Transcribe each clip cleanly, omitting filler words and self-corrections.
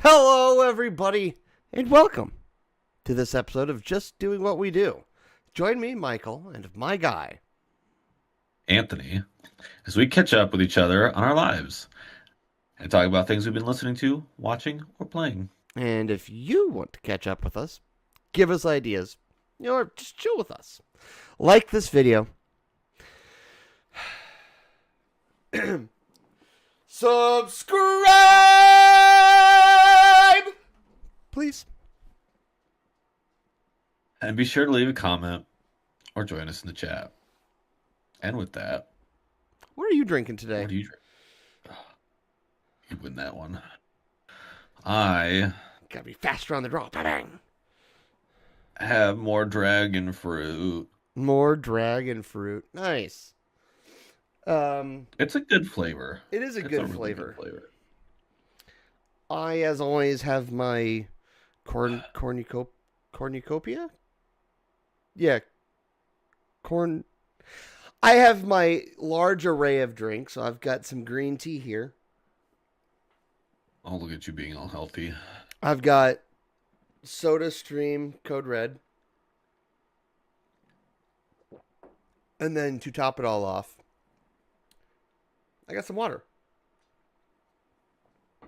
Hello, everybody, and welcome to this episode of Just Doing What We Do. Join me, Michael, and my guy, Anthony, as we catch up with each other on our lives and talk about things we've been listening to, watching, or playing. and if you want to catch up with us, give us ideas, or just chill with us. Like this video. Subscribe! Please. And be sure to leave a comment or join us in the chat. And with that, What are you drinking today? what do you drink? You win that one. I Gotta be faster on the draw. Bang! have more dragon fruit. More dragon fruit. Nice. It's a good flavor. It is a It's good a really flavor. good flavor. I, as always, have my cornucopia. Yeah, corn. I have my large array of drinks. So I've got some green tea here. Oh, look at you being all healthy. I've got Soda Stream Code Red, and then to top it all off, I got some water.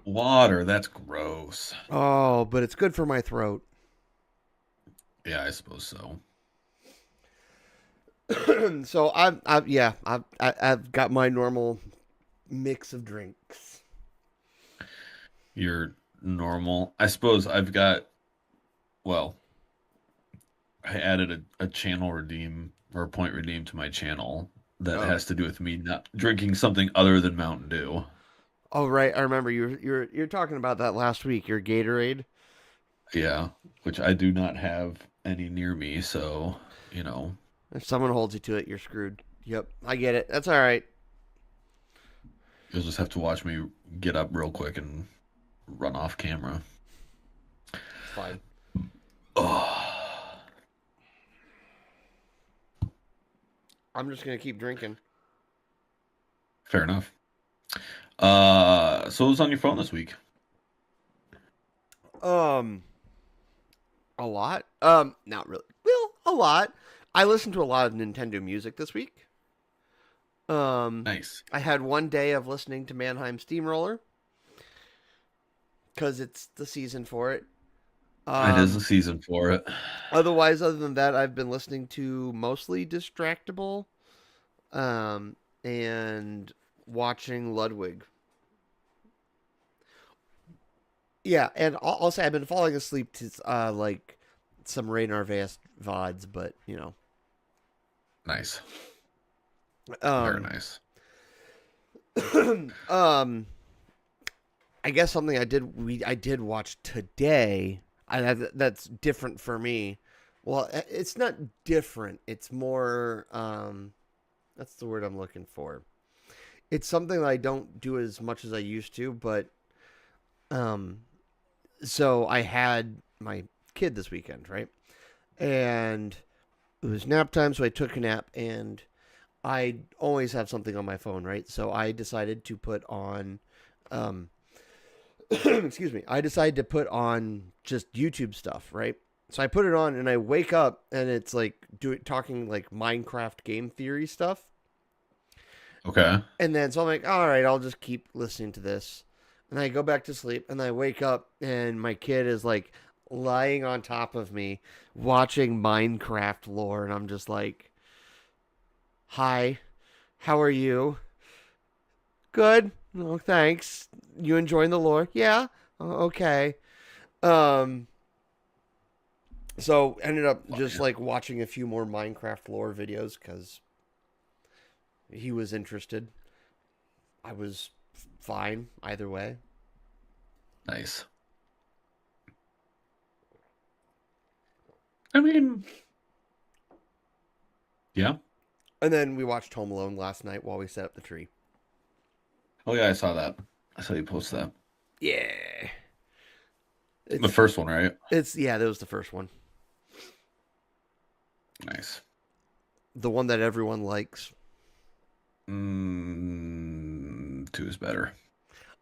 Water, that's gross. Oh, but it's good for my throat. Yeah, I suppose so. So I've got my normal mix of drinks. Your normal. I suppose I've got, well, I added a channel redeem or a point redeem to my channel that Oh, has to do with me not drinking something other than Mountain Dew. oh right, I remember you're talking about that last week. Your Gatorade. Yeah, which I do not have any near me, so, you know, If someone holds you to it, you're screwed. Yep, I get it. That's all right. you'll just have to watch me get up real quick and run off camera. It's fine. Oh, I'm just gonna keep drinking. fair enough. So what was on your phone this week? Um, a lot. Not really. Well, a lot. I listened to a lot of Nintendo music this week. Nice. I had one day of listening to Mannheim Steamroller because it's the season for it. It is a Um, season for it. Otherwise, other than that, I've been listening to mostly Distractable, and watching Ludwig. Yeah, and I'll say I've been falling asleep to like some Ray Narvaez vods, but Nice. Very um, nice. um, I guess something I did watch today. That's different for me. Well, it's not different. It's more that's the word I'm looking for. It's something that I don't do as much as I used to, but um so I had my kid this weekend, right? And it was nap time, so I took a nap, and I always have something on my phone, right? So I decided to put on um excuse me. I decided to put on just YouTube stuff, right? So I put it on and I wake up and it's like talking like Minecraft game theory stuff. Okay. And then so I'm like, all right, I'll just keep listening to this. And I go back to sleep and I wake up and my kid is like lying on top of me watching Minecraft lore, and I'm just like, "Hi. How are you?" "Good." "Oh, thanks. You enjoying the lore?" "Yeah." "Oh, okay." Um so ended up just Funny. like watching a few more Minecraft lore videos cuz he was interested. I was fine either way. Nice. I mean, yeah. And then we watched Home Alone last night while we set up the tree. Oh yeah, I saw that. I saw you post that. Yeah. The It's first one, right? it's yeah, that was the first one. Nice. The one that everyone likes. Two is better.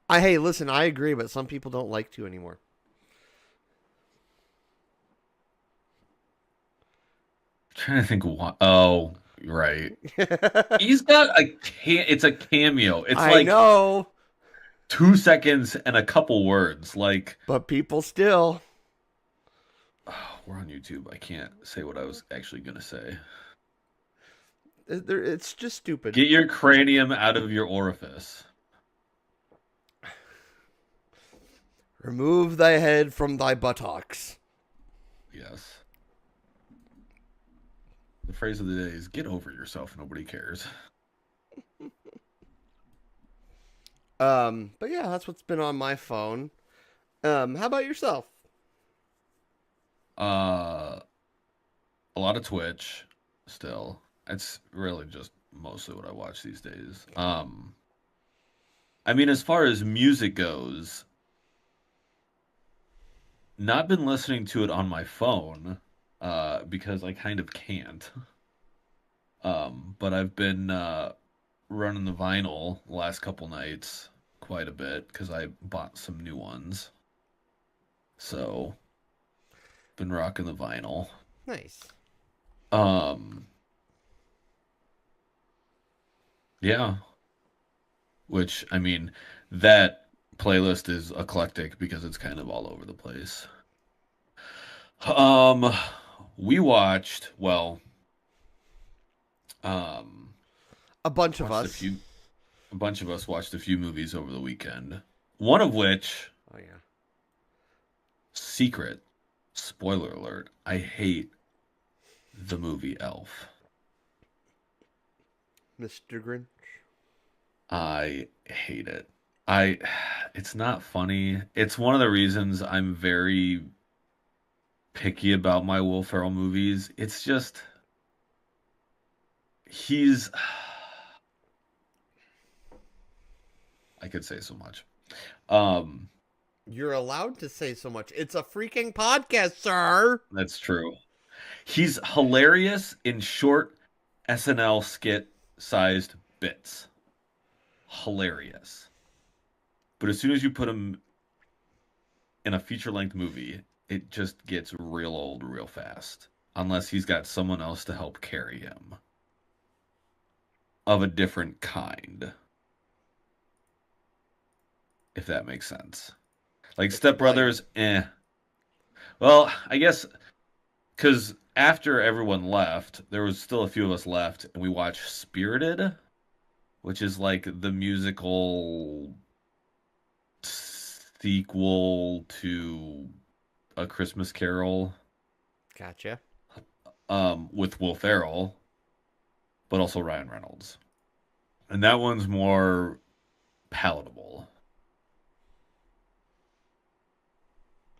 Hey, listen, I agree, but some people don't like to anymore. Trying to think what. Oh, right. He's got a it's a cameo. It's I like know, 2 seconds and a couple words. Like, but people still. oh, we're on YouTube. I can't say what I was actually gonna say. It's just stupid. Get your cranium out of your orifice. Remove thy head from thy buttocks. Yes. The phrase of the day is get over yourself. Nobody cares. But yeah, that's what's been on my phone. How about yourself? Uh, a lot of Twitch still. It's really just mostly what I watch these days. I mean, as far as music goes, not been listening to it on my phone, because I kind of can't. But I've been running the vinyl the last couple nights quite a bit because I bought some new ones. So, been rocking the vinyl. Nice. Um, yeah, which I mean, that playlist is eclectic because it's kind of all over the place. Um, we watched, well, um, A bunch of watched us. a bunch of us watched a few movies over the weekend. One of which, Oh yeah. Secret, spoiler alert, I hate the movie Elf. Mr. Grinch. I hate it. I it's not funny. It's one of the reasons I'm very picky about my Will Ferrell movies. It's just he's I could say so much. Um, You're allowed to say so much. It's a freaking podcast, sir. that's true. He's hilarious in short SNL skit sized bits. Hilarious. But as soon as you put him in a feature length movie, it just gets real old real fast. Unless he's got someone else to help carry him of a different kind, if that makes sense. Like Step Explain. Brothers, eh. Well, I guess because after everyone left, there was still a few of us left, and we watched Spirited, which is like the musical sequel to A Christmas Carol, Gotcha. with Will Ferrell, but also Ryan Reynolds. And that one's more palatable.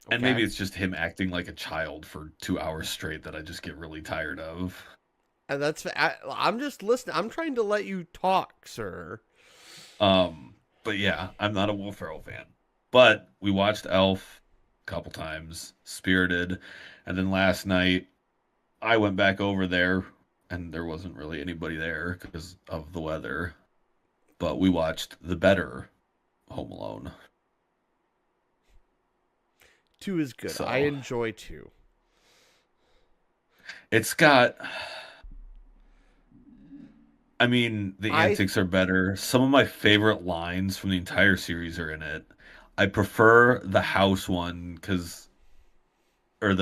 And Okay. maybe it's just him acting like a child for 2 hours straight that I just get really tired of. And I'm just listening. I'm trying to let you talk, sir. But yeah, I'm not a Will Ferrell fan. But we watched Elf a couple times, Spirited, and then last night I went back over there and there wasn't really anybody there because of the weather. But we watched the better Home Alone. 2 is good. I So enjoy 2. it's got, I mean, the I antics are better. Some of my favorite lines from the entire series are in it. I prefer the house one because, or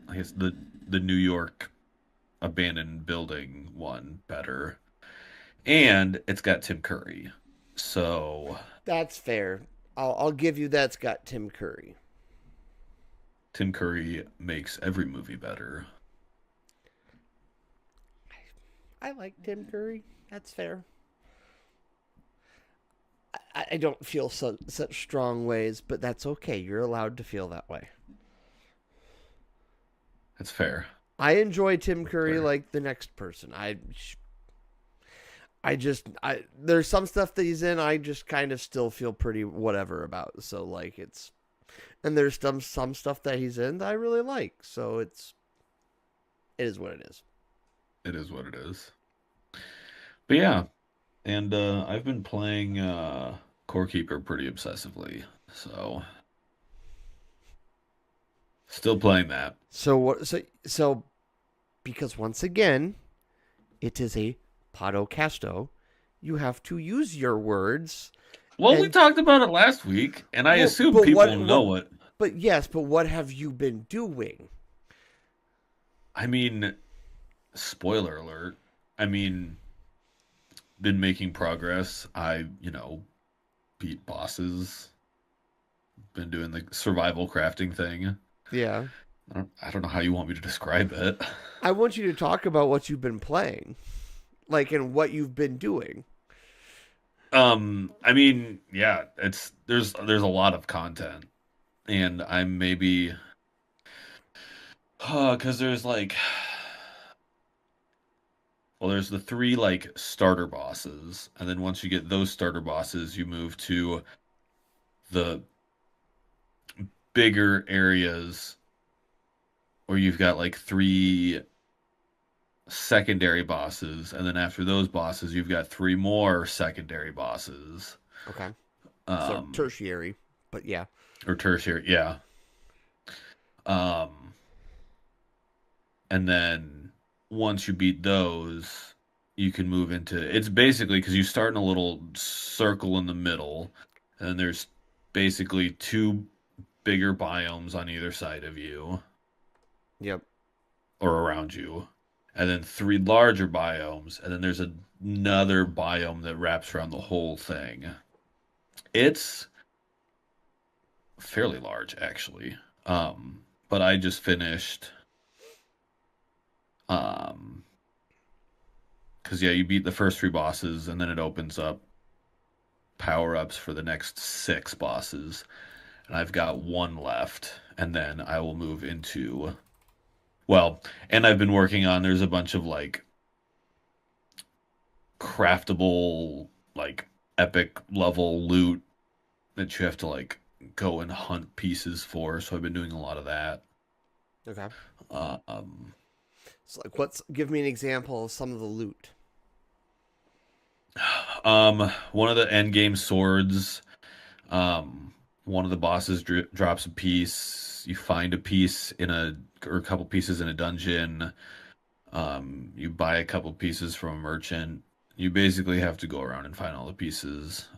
I guess the New York abandoned building one better. And it's got Tim Curry. So That's fair. I'll give you that's got Tim Curry. Tim Curry makes every movie better. I like Tim Curry. That's fair. I don't feel such strong ways, but that's okay. You're allowed to feel that way. It's fair. I enjoy Tim It's Curry fair. like the next person. I there's some stuff that he's in I just kind of still feel pretty whatever about. So like it's and there's some stuff that he's in that I really like. So it is what it is. It is what it is. But yeah. And I've been playing Core Keeper pretty obsessively. So still playing that. So what? So because once again, it is a Podocasto. You have to use your words Well, we and talked about it last week, and I well, assume but people what? know it. But yes, but what have you been doing? I mean, spoiler alert. I mean, been making progress. Beat bosses. Been doing the survival crafting thing. Yeah, I don't know how you want me to describe it. I want you to talk about what you've been playing, like, and what you've been doing. I mean, yeah, there's a lot of content, and I'm maybe because there's like, well, there's the three like starter bosses, and then once you get those starter bosses, you move to the bigger areas where you've got like three secondary bosses, and then after those bosses, you've got three more secondary bosses. Okay, so Um, tertiary, but yeah, or tertiary, yeah. Um, and then once you beat those, you can move into it's basically because you start in a little circle in the middle, and there's basically two bigger biomes on either side of you yep. or around you, and then three larger biomes, and then there's another biome that wraps around the whole thing. It's fairly large, actually. But I just finished. Um, because yeah, you beat the first three bosses, and then it opens up power ups for the next six bosses, and I've got one left, and then I will move into well, and I've been working on. There's a bunch of like craftable, like epic level loot that you have to like go and hunt pieces for. So I've been doing a lot of that. Okay. Um, So like, what's give me an example of some of the loot? one of the end game swords. One of the bosses drops a piece. You find a piece in a or a couple pieces in a dungeon. You buy a couple pieces from a merchant. You basically have to go around and find all the pieces.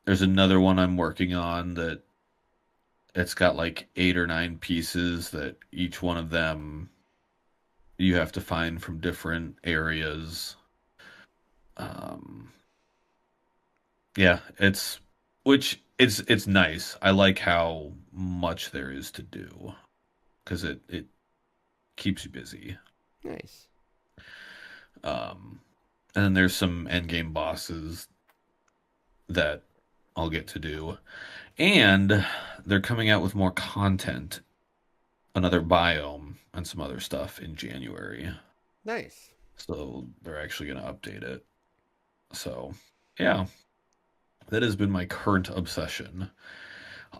There's another one I'm working on that it's got like eight or nine pieces that each one of them you have to find from different areas. Um, yeah, it's nice. I like how much there is to do because it keeps you busy. Nice. Um, and then there's some end game bosses that I'll get to do. And they're coming out with more content, another biome, and some other stuff in January. Nice. So they're actually going to update it. So, yeah, that has been my current obsession.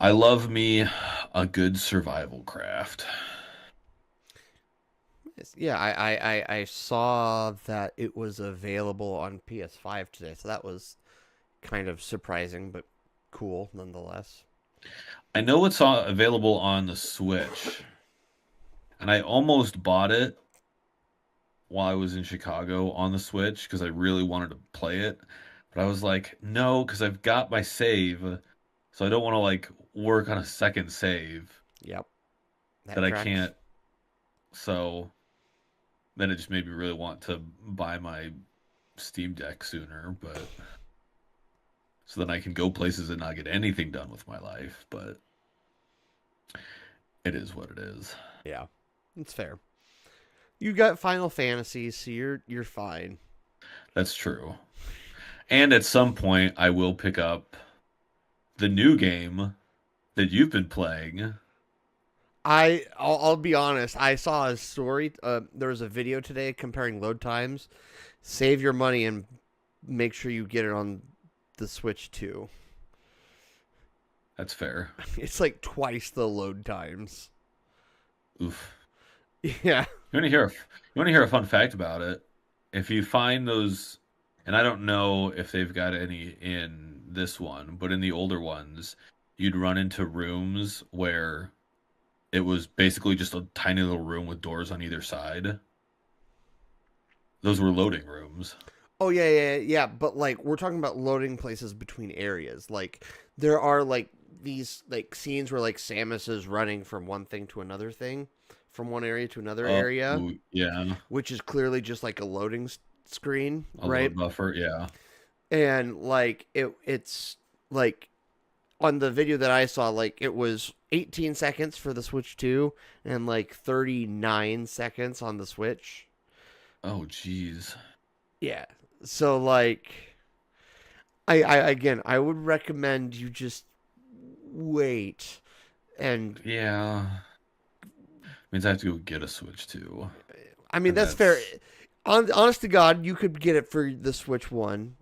I love me a good survival craft. Nice. Yeah, I saw that it was available on PS5 today, so that was kind of surprising, but cool nonetheless. I know it's available on the Switch, and I almost bought it while I was in Chicago on the Switch because I really wanted to play it. But I was like, no, because I've got my save, so I don't want to like work on a second save Yep, that that I tracks. can't. So then it just made me really want to buy my Steam Deck sooner, but so then I can go places and not get anything done with my life. But it is what it is. Yeah, it's fair. You got Final Fantasy, so you're fine. That's true. And at some point, I will pick up the new game that you've been playing. I'll be honest. I saw a story. There was a video today comparing load times. Save your money and make sure you get it on the Switch too. That's fair. It's like twice the load times. Oof. Yeah. You want to hear a fun fact about it? if you find those, and I don't know if they've got any in this one, but in the older ones, you'd run into rooms where it was basically just a tiny little room with doors on either side. Those were loading rooms. Oh yeah. But like we're talking about loading places between areas. Like there are like these like scenes where like Samus is running from one thing to another thing, from one area to another Oh, area, yeah. which is clearly just like a loading screen, A right? load buffer, yeah. And like it's like on the video that I saw, like it was 18 seconds for the Switch 2 and like 39 seconds on the Switch. Oh, jeez. Yeah. So like I again I would recommend you just wait and Yeah. Means I have to go get a Switch too. I mean And that's fair. that's Honest to God, you could get it for the Switch 1.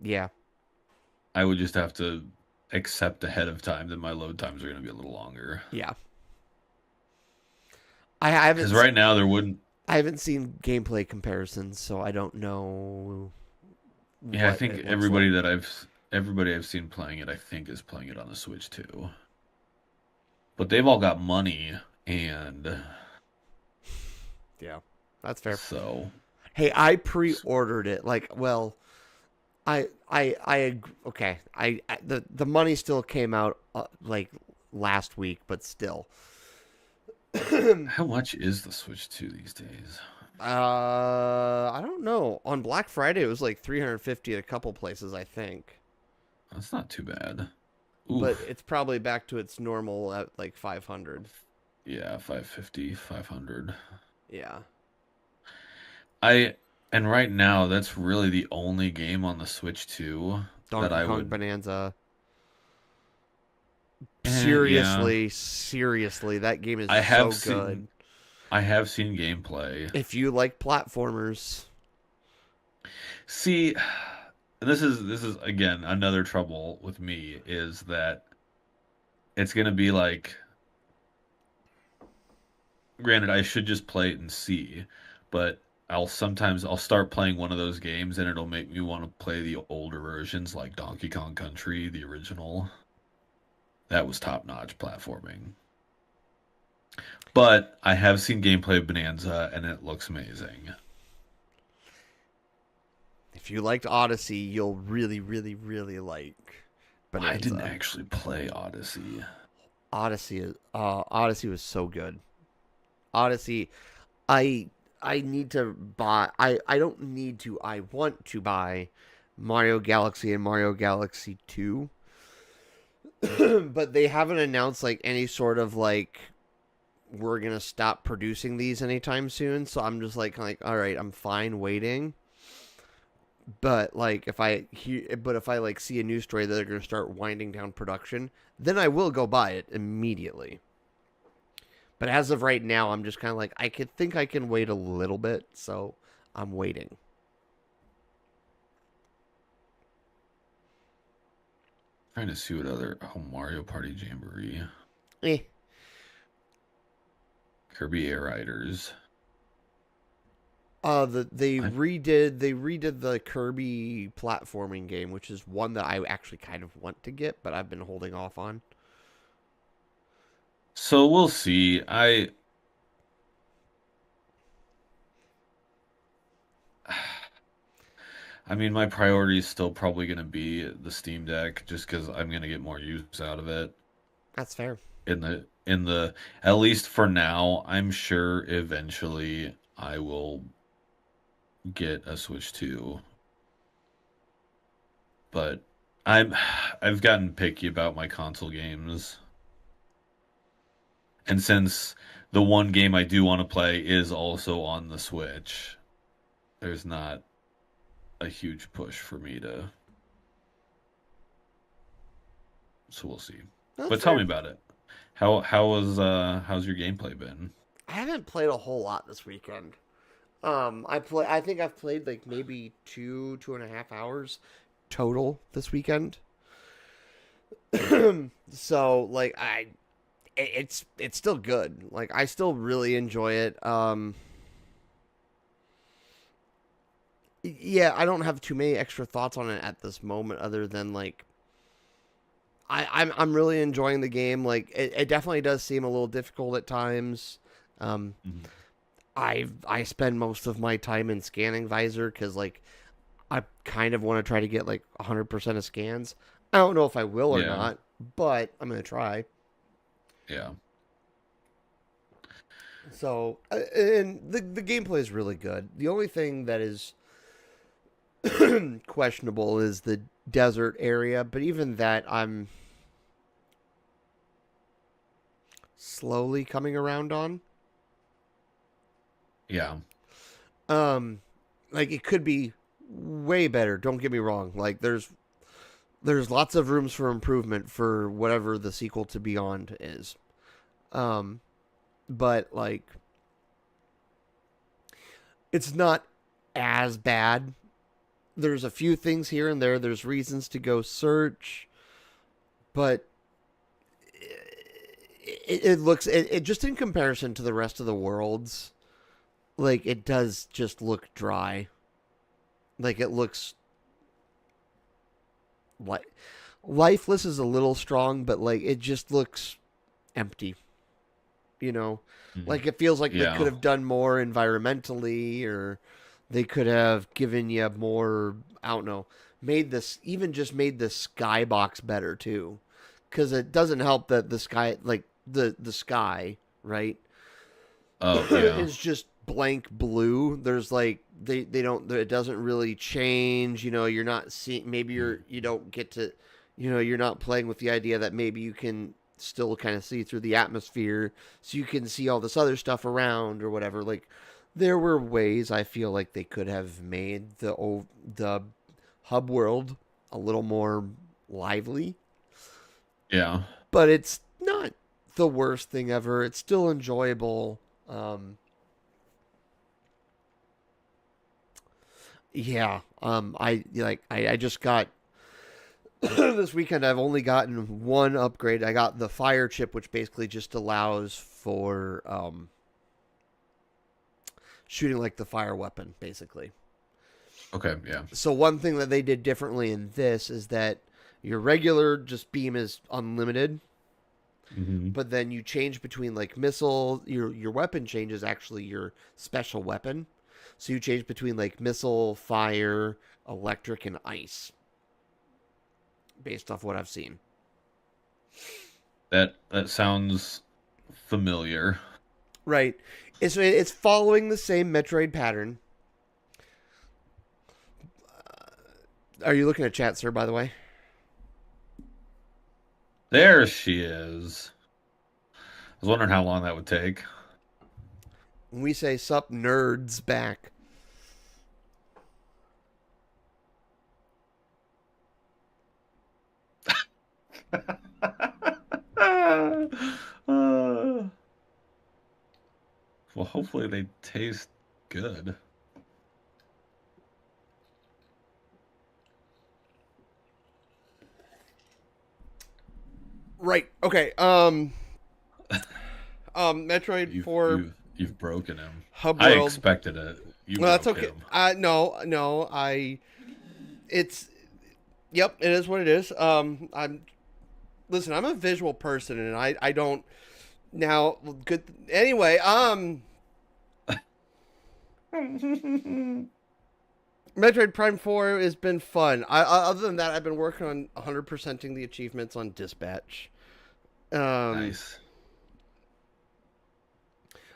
Yeah. I would just have to accept ahead of time that my load times are going to be a little longer. Yeah. I Because haven't right now there wouldn't. I haven't seen gameplay comparisons, so I don't know Yeah, I what think it looks like. everybody I've seen playing it, I think, is playing it on the Switch too. But they've all got money, and Yeah. That's fair. so Hey, I pre-ordered it. Like, well, okay. The money still came out like last week, but still. how much is the Switch 2 these days? I don't know. On Black Friday, it was like 350 at a couple places, I think. That's not too bad. But Oof. it's probably back to its normal at like 500. Yeah, 550, 500. Yeah. I and right now that's really the only game on the Switch 2 that Donkey I Kong would Bonanza. yeah. Seriously, that game is I so have good. seen I have seen gameplay. If you like platformers, See, this is again another trouble with me is that it's gonna be like, granted, I should just play it and see, but I'll start playing one of those games and it'll make me want to play the older versions like Donkey Kong Country, the original. That was top-notch platforming. But I have seen gameplay of Bonanza and it looks amazing. if you liked Odyssey, you'll really like I didn't Bonanza. actually play Odyssey. Odyssey was so good. Odyssey, I I need to buy. I don't need to. I want to buy Mario Galaxy and Mario Galaxy 2. But they haven't announced like any sort of like we're gonna stop producing these anytime soon. So I'm just like all right, I'm fine waiting. But like if I like see a news story that they're gonna start winding down production, then I will go buy it immediately. But as of right now, I'm just kind of like I could think I can wait a little bit, so I'm waiting. Trying to see what other Mario Party Jamboree, Eh. Kirby Air Riders. They I redid the Kirby platforming game, which is one that I actually kind of want to get, but I've been holding off on. So we'll see. I mean, my priority is still probably going to be the Steam Deck, just because I'm going to get more use out of it That's fair. in the at least for now. I'm sure eventually I will get a Switch 2, but I'm I've gotten picky about my console games, and since the one game I do want to play is also on the Switch, there's not a huge push for me to. So we'll see. That's But tell me fair. about it. How's your gameplay been? I haven't played a whole lot this weekend. I think I've played like maybe 2.5 hours total this weekend. So like it's still good. Like I still really enjoy it. Yeah, I don't have too many extra thoughts on it at this moment, other than like I'm really enjoying the game. Like it definitely does seem a little difficult at times. Um, Mhm. I spend most of my time in scanning visor because like I kind of want to try to get like 100% of scans. I don't know if I will or Yeah, not, but I'm gonna try. yeah, So and the gameplay is really good. The only thing that is questionable is the desert area, but even that I'm slowly coming around on. yeah. Um, like it could be way better. Don't get me wrong. Like there's lots of rooms for improvement for whatever the sequel to Beyond is. Um, but like it's not as bad. There's a few things here and there. There's reasons to go search, but it looks it just in comparison to the rest of the worlds, like it does just look dry. Like it looks like lifeless is a little strong, but like it just looks empty. You know, Mhm. like it feels like they could Yeah. have done more environmentally, or they could have given you more. I don't know. Made this even just made the skybox better too, because it doesn't help that the sky, like the sky, right, Oh, yeah. is just blank blue. There's like they don't. It doesn't really change. You know, you're not seeing. Maybe Mhm. you don't get to. You know, you're not playing with the idea that maybe you can still kind of see through the atmosphere, so you can see all this other stuff around or whatever. Like, there were ways I feel like they could have made the hub world a little more lively, Yeah. but it's not the worst thing ever. It's still enjoyable. Um, Yeah. I just got this weekend I've only gotten one upgrade. I got the fire chip, which basically just allows for shooting like the fire weapon, basically. Okay, yeah. So one thing that they did differently in this is that your regular just beam is unlimited, Hmm. but then you change between like missile, your weapon changes actually your special weapon. So you change between like missile, fire, electric, and ice based off what I've seen. That sounds familiar. Right. It's following the same Metroid pattern. Are you looking at chat, sir, by the way? There she is. I was wondering how long that would take. When we say sup nerds back. Uh, well, hopefully they taste good. Right. Okay. Metroid You've 4 you've you've broken him. Hub I World. expected it. You Well, that's broke okay. him. No, it's yep, it is what it is. I'm a visual person and I don't now good anyway, Metroid Prime 4 has been fun. Other than that, I've been working on 100%ing the achievements on Dispatch. Um, Nice.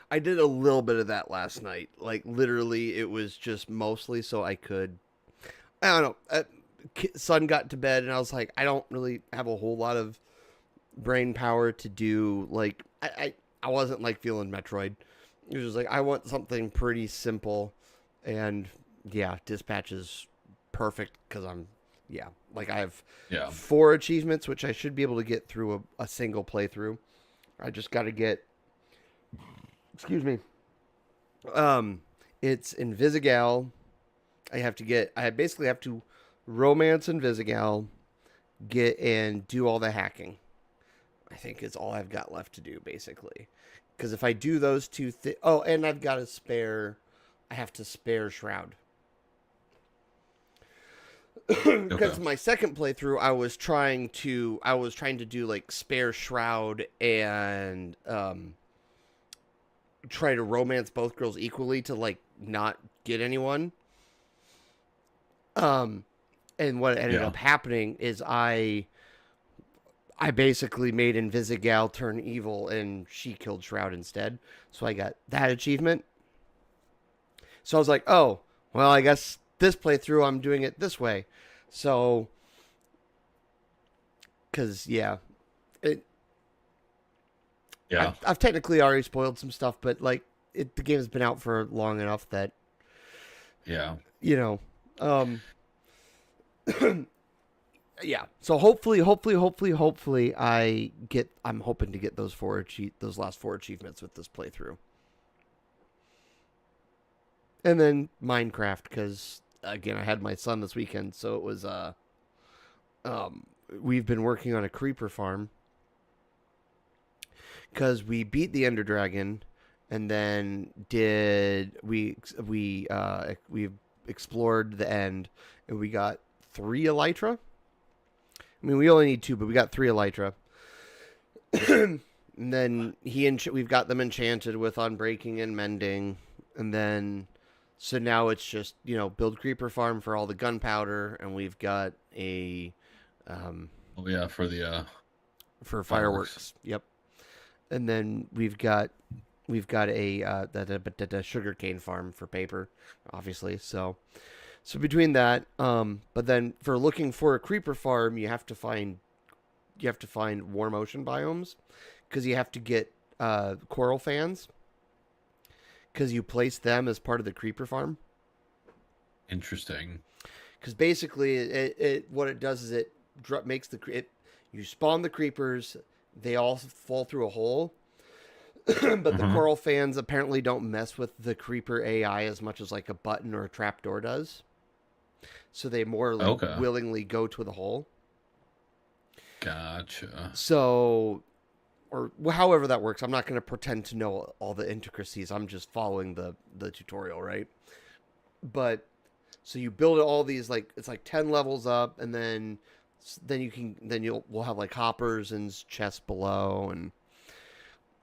I did a little bit of that last night. Like literally, it was just mostly so I could. I don't know. Son got to bed, and I was like, I don't really have a whole lot of brain power to do. Like, I wasn't like feeling Metroid. It was just like I want something pretty simple, and yeah, Dispatch is perfect because I'm yeah. Like I have Yeah. 4 achievements, which I should be able to get through a single playthrough. I just got to get excuse me. Um, it's Invisigal. I basically have to romance Invisigal, get and do all the hacking. I think is all I've got left to do basically. Because if I do those two things, oh, and I've got to spare. I have to spare Shroud. Because Okay. my second playthrough, I was trying to do like spare shroud and try to romance both girls equally to like not get anyone. Um, and what ended Yeah. up happening is I basically made Invisigal turn evil, and she killed Shroud instead. So I got that achievement. So I was like, oh, well, I guess this playthrough I'm doing it this way. So, because yeah, it, Yeah. I've technically already spoiled some stuff, but like the game has been out for long enough that Yeah. you know, um, yeah. So hopefully, I'm hoping to get those last four achievements with this playthrough. And then Minecraft, because again, I had my son this weekend, so it was um we've been working on a creeper farm because we beat the Ender Dragon, and then we explored the end, and we got three elytra. I mean, we only need two, but we got three elytra. And then we've got them enchanted with unbreaking and mending, and then so now it's just build creeper farm for all the gunpowder, and we've got a um, Oh yeah, for the for fireworks. fireworks. Yep, and then we've got a sugarcane farm for paper, obviously. So between that, but then for looking for a creeper farm, you have to find warm ocean biomes because you have to get coral fans because you place them as part of the creeper farm. Interesting. Because basically, what it does is it makes you spawn the creepers, they all fall through a hole, but the Uh-huh. coral fans apparently don't mess with the creeper AI as much as like a button or a trapdoor does. So they more like Okay. willingly go to the hole. Gotcha. So or however that works. I'm not going to pretend to know all the intricacies. I'm just following the tutorial, right? But so you build all these like it's like 10 levels up, and we'll have like hoppers and chests below, and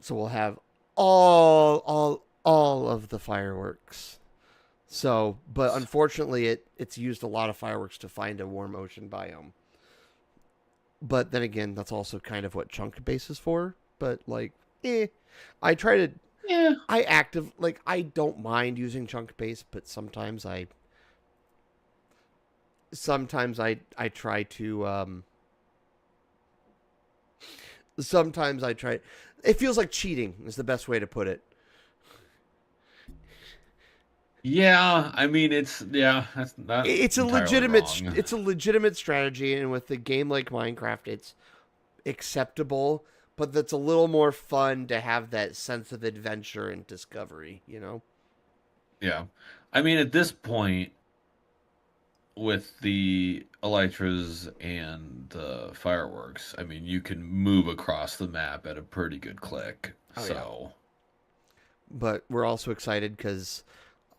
so we'll have all of the fireworks. So, but unfortunately, it's used a lot of fireworks to find a warm ocean biome. But then again, that's also kind of what chunk base is for. But like, I try to Yeah. I don't mind using chunk base, but sometimes I try to sometimes I try it feels like cheating is the best way to put it. Yeah, I mean that's not It's a entirely legitimate wrong. it's a legitimate strategy, and with a game like Minecraft it's acceptable, but that's a little more fun to have that sense of adventure and discovery. Yeah. I mean at this point with the elytras and the fireworks, I mean you can move across the map at a pretty good click. Oh yeah. So, But we're also excited because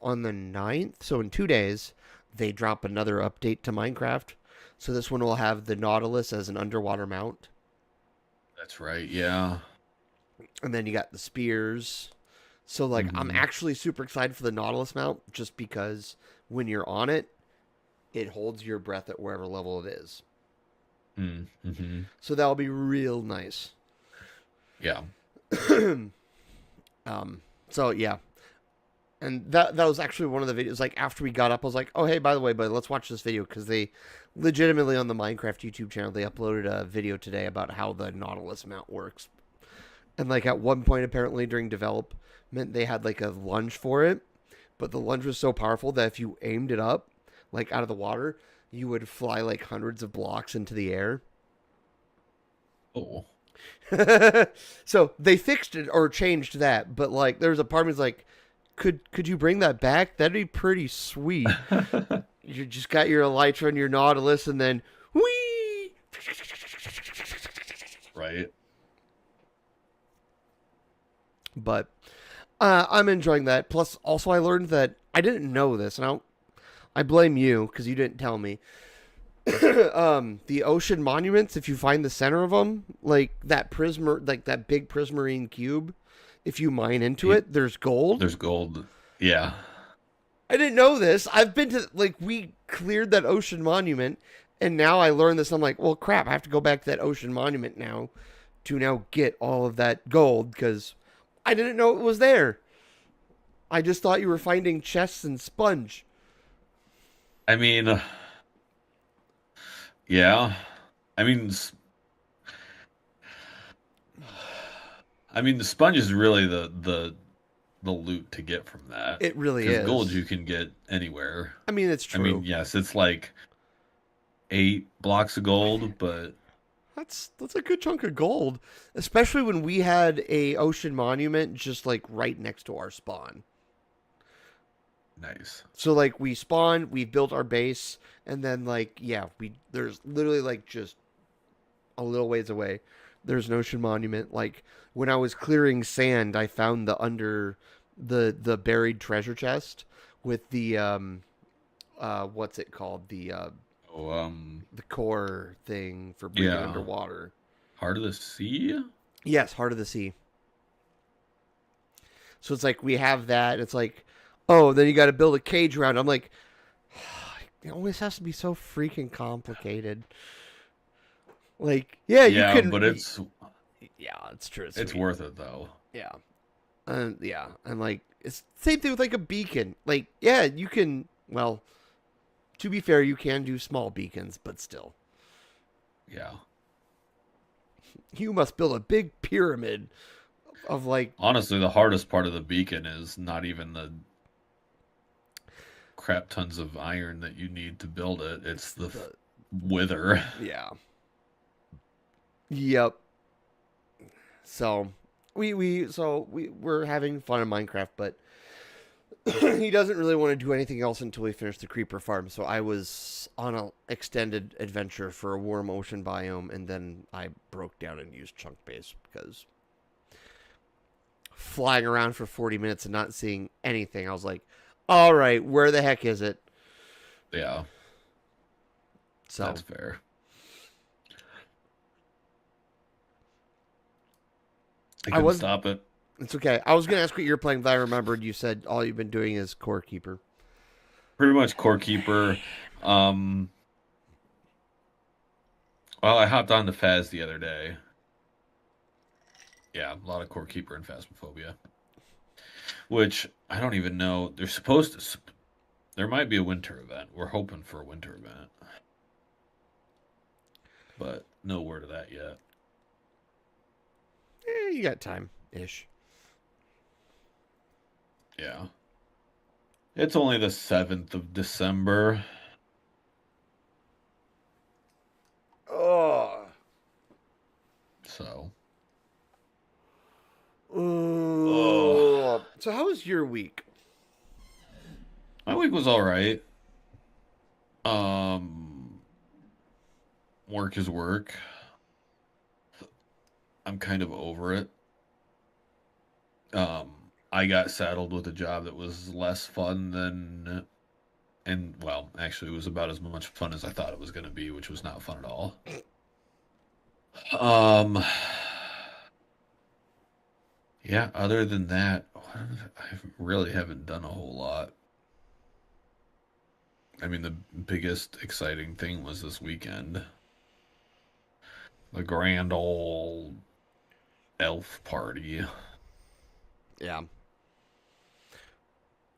on the 9th, so in 2 days, they drop another update to Minecraft. So this one will have the Nautilus as an underwater mount. that's right. Yeah. And then you got the spears. So like I'm Hmm. actually super excited for the Nautilus mount just because when you're on it, it holds your breath at wherever level it is. Mm-hmm. So that'll be real nice. Yeah. um so yeah. And that was actually one of the videos. Like after we got up, I was like, "Oh hey, by the way, but let's watch this video," because they legitimately on the Minecraft YouTube channel they uploaded a video today about how the Nautilus mount works. And like at one point, apparently during development, they had like a lunge for it, but the lunge was so powerful that if you aimed it up, like out of the water, you would fly like hundreds of blocks into the air. Oh. So they fixed it or changed that, but like there's a part of me's like, could you bring that back? That'd be pretty sweet. You just got your elytra and your Nautilus, and then whee. Right. But I'm enjoying that. Plus, also I learned that I didn't know this, and I blame you because you didn't tell me. The ocean monuments, if you find the center of them, like that prism, like that big prismarine cube, if you mine into It, it, there's gold. there's gold. Yeah. I didn't know this. I've been to, like, we cleared that ocean monument, and now I learned this. I'm like, well, crap, I have to go back to that ocean monument now to now get all of that gold because I didn't know it was there. I just thought you were finding chests and sponge. I mean, yeah. I mean, the sponge is really the loot to get from that. It really Because gold is. you can get anywhere. I mean, it's I mean, true. yes, it's like 8 blocks of gold, but That's a good chunk of gold, especially when we had a ocean monument just like right next to our spawn. nice. So like we spawned, we built our base, and then like yeah, we there's literally like just a little ways away. There's an ocean monument. Like when I was clearing sand, I found the buried treasure chest with the what's it called, Oh, the core thing for breathing yeah. underwater. Heart of the Sea? Yes, Heart of the Sea. So it's like we have that. It's like, oh, then you got to build a cage around. I'm like, it always has to be so freaking complicated. Like, yeah, you Yeah, can. but Yeah, it's true. It's it's sweet. worth it though. Yeah, yeah, and like it's same thing with like a beacon. Like, yeah, you can. Well, to be fair, you can do small beacons, but still, Yeah. you must build a big pyramid of like Honestly, the hardest part of the beacon is not even the crap tons of iron that you need to build it. It's the the wither. yeah. Yep. So we're having fun in Minecraft, but he doesn't really want to do anything else until we finish the creeper farm. So I was on an extended adventure for a warm ocean biome, and then I broke down and used chunk base because flying around for 40 minutes and not seeing anything, I was like, all right, where the heck is it? Yeah, So that's fair. I I couldn't was. stop it. It's okay. I was gonna ask what you're playing, but I remembered you said all you've been doing is Core Keeper. Pretty much core keeper. Um, well, I hopped on to Faz the other day. Yeah, a lot of core keeper and Phasmophobia, which I don't even know. They're supposed to. There might be a winter event. We're hoping for a winter event, but no word of that yet. You got time ish. Yeah. It's only the 7th of December. Oh. So. Oh. So how was your week? My week was all right. Um, work is work. I'm kind of over it. Um, I got saddled with a job that was less fun than, and well, actually, it was about as much fun as I thought it was going to be, which was not fun at all. Um, yeah, other than that, I really haven't done a whole lot. I mean, the biggest exciting thing was this weekend. The grand old elf party. Yeah.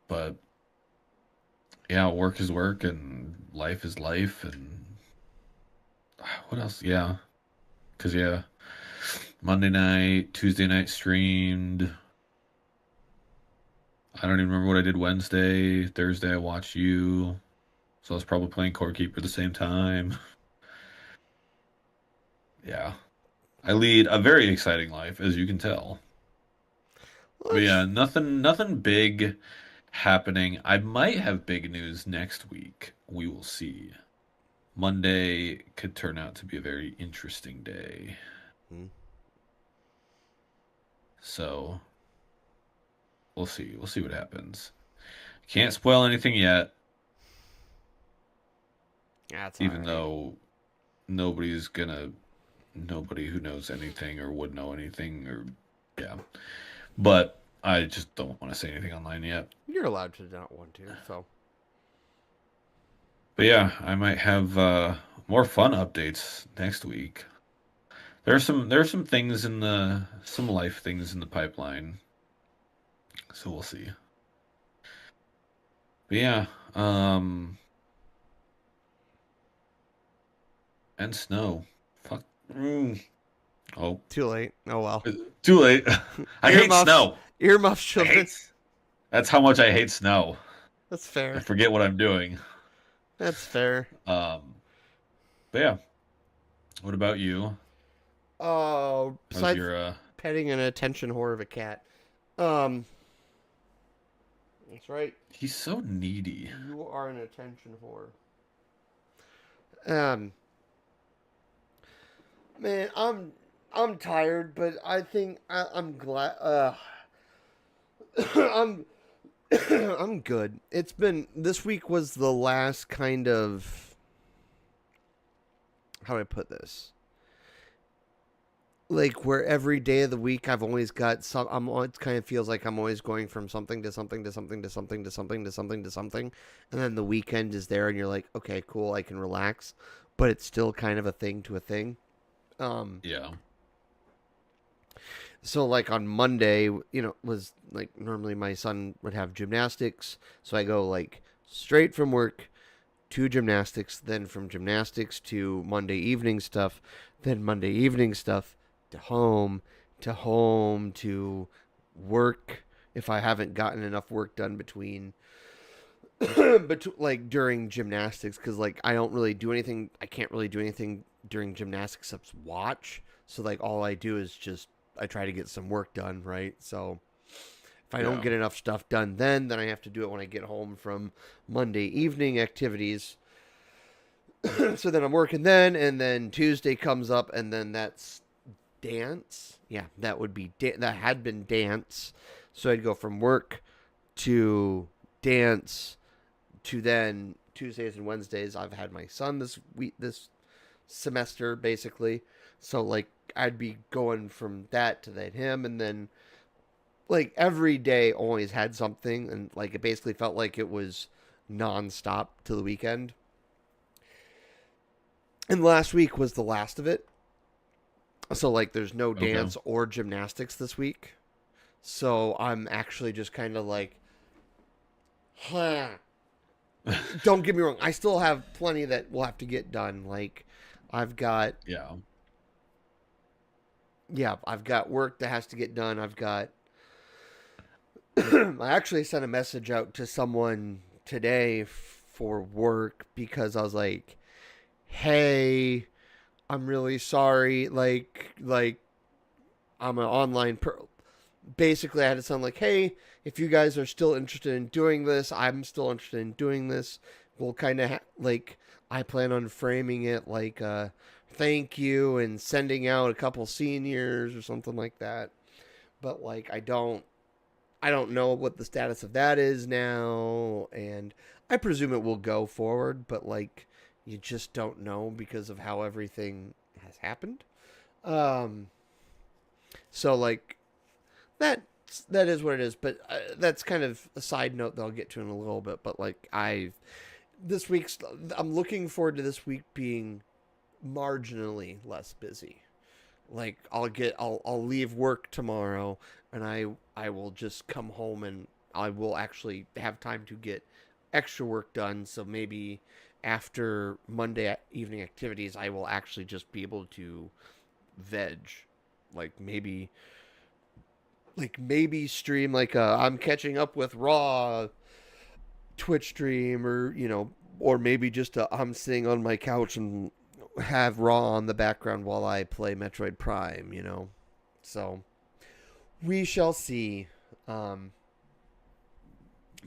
But yeah, work is work and life is life and what else? Yeah. Cause yeah, Monday night, Tuesday night streamed. I don't even remember what I did Wednesday. Thursday I watched you. So I was probably playing Core Keeper at the same time. Yeah. I lead a very exciting life, as you can tell. Well, But yeah, nothing big happening. I might have big news next week. We will see. Monday could turn out to be a very interesting day. hmm. So we'll see. We'll see what happens. Can't spoil anything yet. That's all even right. though nobody who knows anything or would know anything or yeah. But I just don't want to say anything online yet. You're allowed to not want to, so. But yeah, I might have more fun updates next week. There's some things in the some life things in the pipeline. So we'll see. But yeah, and snow. Fuck. Oh, Too late. Oh well. too late. I hate Earmuffs. snow. Earmuffs, I children. hate. That's how much I hate snow. That's I fair. forget what I'm doing. That's fair. Um, but yeah, what about you? Oh, How's besides your petting an attention whore of a cat. Um, that's right. He's so needy. You are an attention whore. Um, man, I'm tired, but I think I'm glad. I'm I'm good. It's been this week was the last kind of how do I put this? Like where every day of the week I've always got some. It kind of feels like I'm always going from something to something to something to something to something to something to something, and then the weekend is there, and you're like, okay, cool, I can relax, but it's still kind of a thing to a thing. Um, Yeah. so like on Monday, was like normally my son would have gymnastics, so I go like straight from work to gymnastics, then from gymnastics to Monday evening stuff, then Monday evening stuff to home to work if I haven't gotten enough work done between but like during gymnastics cuz like I don't really do anything I can't really do anything during gymnastics except watch. So like all I do is just I try to get some work done, right? So if I don't Yeah. get enough stuff done then I have to do it when I get home from Monday evening activities. So then I'm working then, and then Tuesday comes up, and then that's dance. Yeah, that would be that had been dance. So I'd go from work to dance to then Tuesdays and Wednesdays. I've had my son this semester basically. So like I'd be going from that to then him, and then like every day always had something, and like it basically felt like it was nonstop to the weekend. And last week was the last of it. So like there's no Okay. dance or gymnastics this week. So I'm actually just kind of like huh. Don't get me wrong, I still have plenty that will have to get done. Like I've got Yeah. I've got work that has to get done. I've got I actually sent a message out to someone today for work because I was like, "Hey, I'm really sorry. Like I'm an online basically I had to sound like, hey, if you guys are still interested in doing this, I'm still interested in doing this. We'll kind of like I plan on framing it like thank you and sending out a couple seniors or something like that. But like I don't know what the status of that is now, and I presume it will go forward, but like you just don't know because of how everything has happened. Um, so like that that is what it is, but that's kind of a side note that I'll get to in a little bit. But like this week's I'm looking forward to this week being marginally less busy. Like I'll leave work tomorrow and I will just come home and I will actually have time to get extra work done. So maybe after Monday evening activities, I will actually just be able to veg, like maybe stream like I'm catching up with Raw Twitch stream or maybe just I'm sitting on my couch and have Raw on the background while I play Metroid Prime. So we shall see. Um,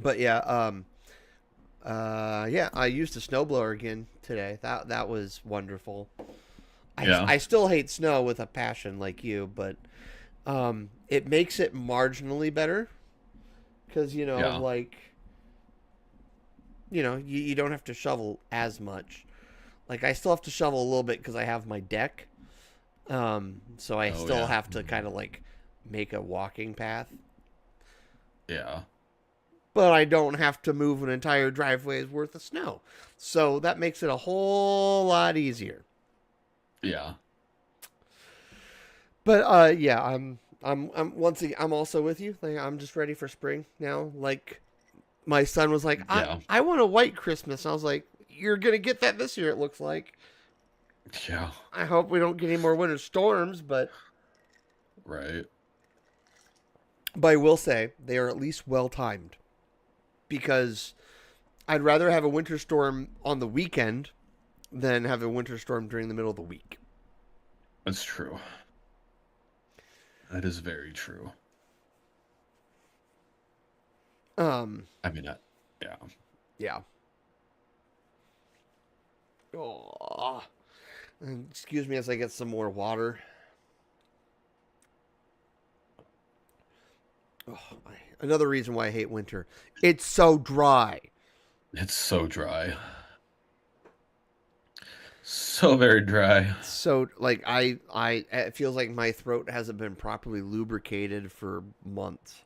but yeah, I used a snowblower again today. That was wonderful. Yeah. I still hate snow with a passion like you, but it makes it marginally better because Yeah. like you don't have to shovel as much. Like I still have to shovel a little bit because I have my deck. So I Oh still yeah. have to kind of like make a walking path. Yeah. But I don't have to move an entire driveway's worth of snow. So that makes it a whole lot easier. Yeah. But yeah, I'm once again, I'm also with you. Like I'm just ready for spring now. Like my son was like, Yeah. I want a white Christmas. I was like, you're gonna get that this year. It looks like. Yeah. I hope we don't get any more winter storms, Right. but I will say they are at least well timed because I'd rather have a winter storm on the weekend than have a winter storm during the middle of the week. That's true. That is very true. Um, I mean, yeah. yeah. Oh, excuse me as I get some more water. Oh, another reason why I hate winter. It's so dry. It's so dry. So very dry. So like it feels like my throat hasn't been properly lubricated for months.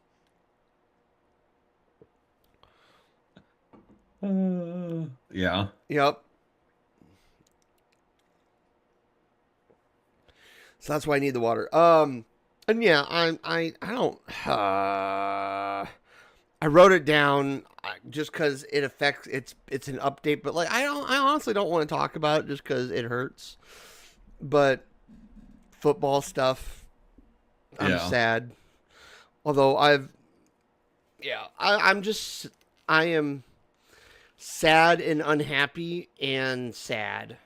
Yeah. Yep. So that's why I need the water. And yeah, I don't. I wrote it down just because it affects. It's an update, but like I honestly don't want to talk about it just because it hurts. But football stuff, I'm Yeah. sad. Although I'm just I am sad and unhappy and sad,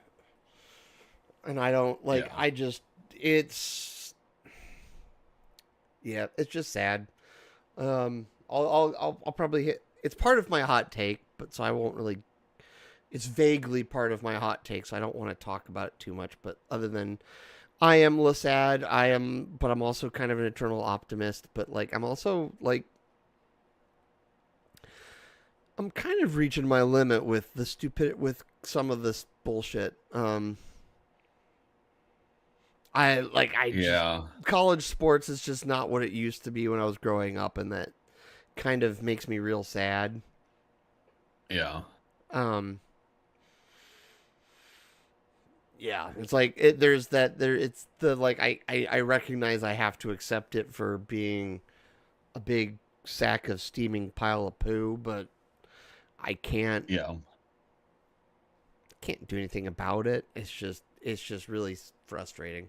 and I don't like. Yeah. I just it's yeah, it's just sad. I'll probably hit. It's part of my hot take, but so I won't really. It's vaguely part of my hot take, so I don't want to talk about it too much. But other than I am sad, but I'm also kind of an eternal optimist. But like, I'm also like, I'm kind of reaching my limit with the stupid with some of this bullshit. I just Yeah. college sports is just not what it used to be when I was growing up, and that kind of makes me real sad. Yeah. Um, yeah, it's like it, there's that there. It's the like I recognize I have to accept it for being a big sack of steaming pile of poo, but I Yeah. can't do anything about it. It's just really frustrating.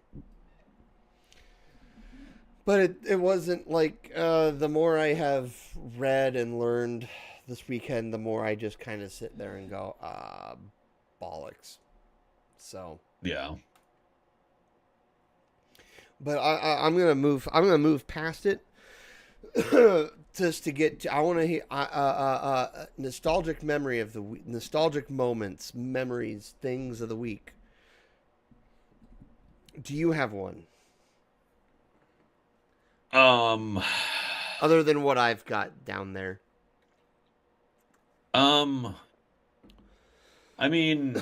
But it wasn't like the more I have read and learned this weekend, the more I just kind of sit there and go, bollocks. So, Yeah. but I'm gonna move. I'm gonna move past it just to get to. I want to hear nostalgic memory of the nostalgic moments, memories, things of the week. Do you have one Um. other than what I've got down there? Um. I mean,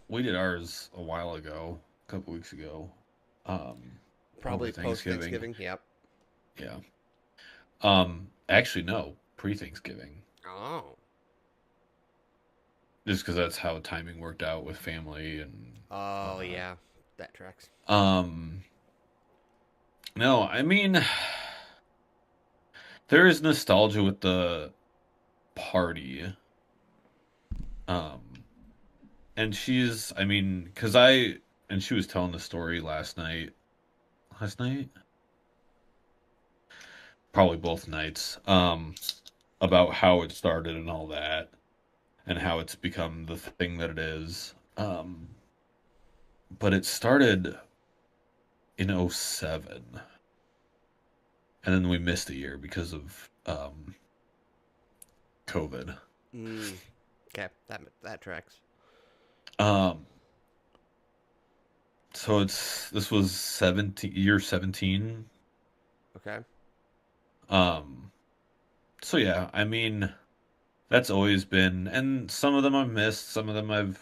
we did ours a while ago, a couple weeks ago. Over Probably post Thanksgiving. Thanksgiving. Yep. Yeah. Actually, no, pre-Thanksgiving. Oh. Just because that's how timing worked out with family and Oh whatnot. yeah, that tracks. Um. No, I mean, there is nostalgia with the party. Um, and I mean, and she was telling the story last night. Last night? Probably both nights. About how it started and all that, and how it's become the thing that it is. But it started in '07, and then we missed a year because of COVID. Mm, okay, that tracks. Um, so this was 17. Okay. Um, so yeah, I mean, that's always been, and some of them I've missed, some of them I've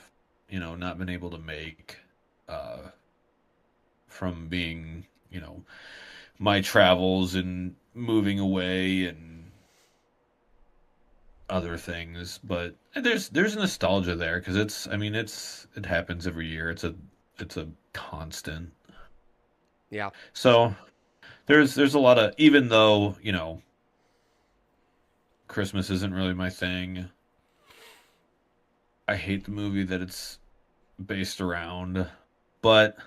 not been able to make uh, from being, my travels and moving away and other things. But there's nostalgia there because it happens every year. It's a constant. Yeah. So there's a lot of, even though, Christmas isn't really my thing. I hate the movie that it's based around, but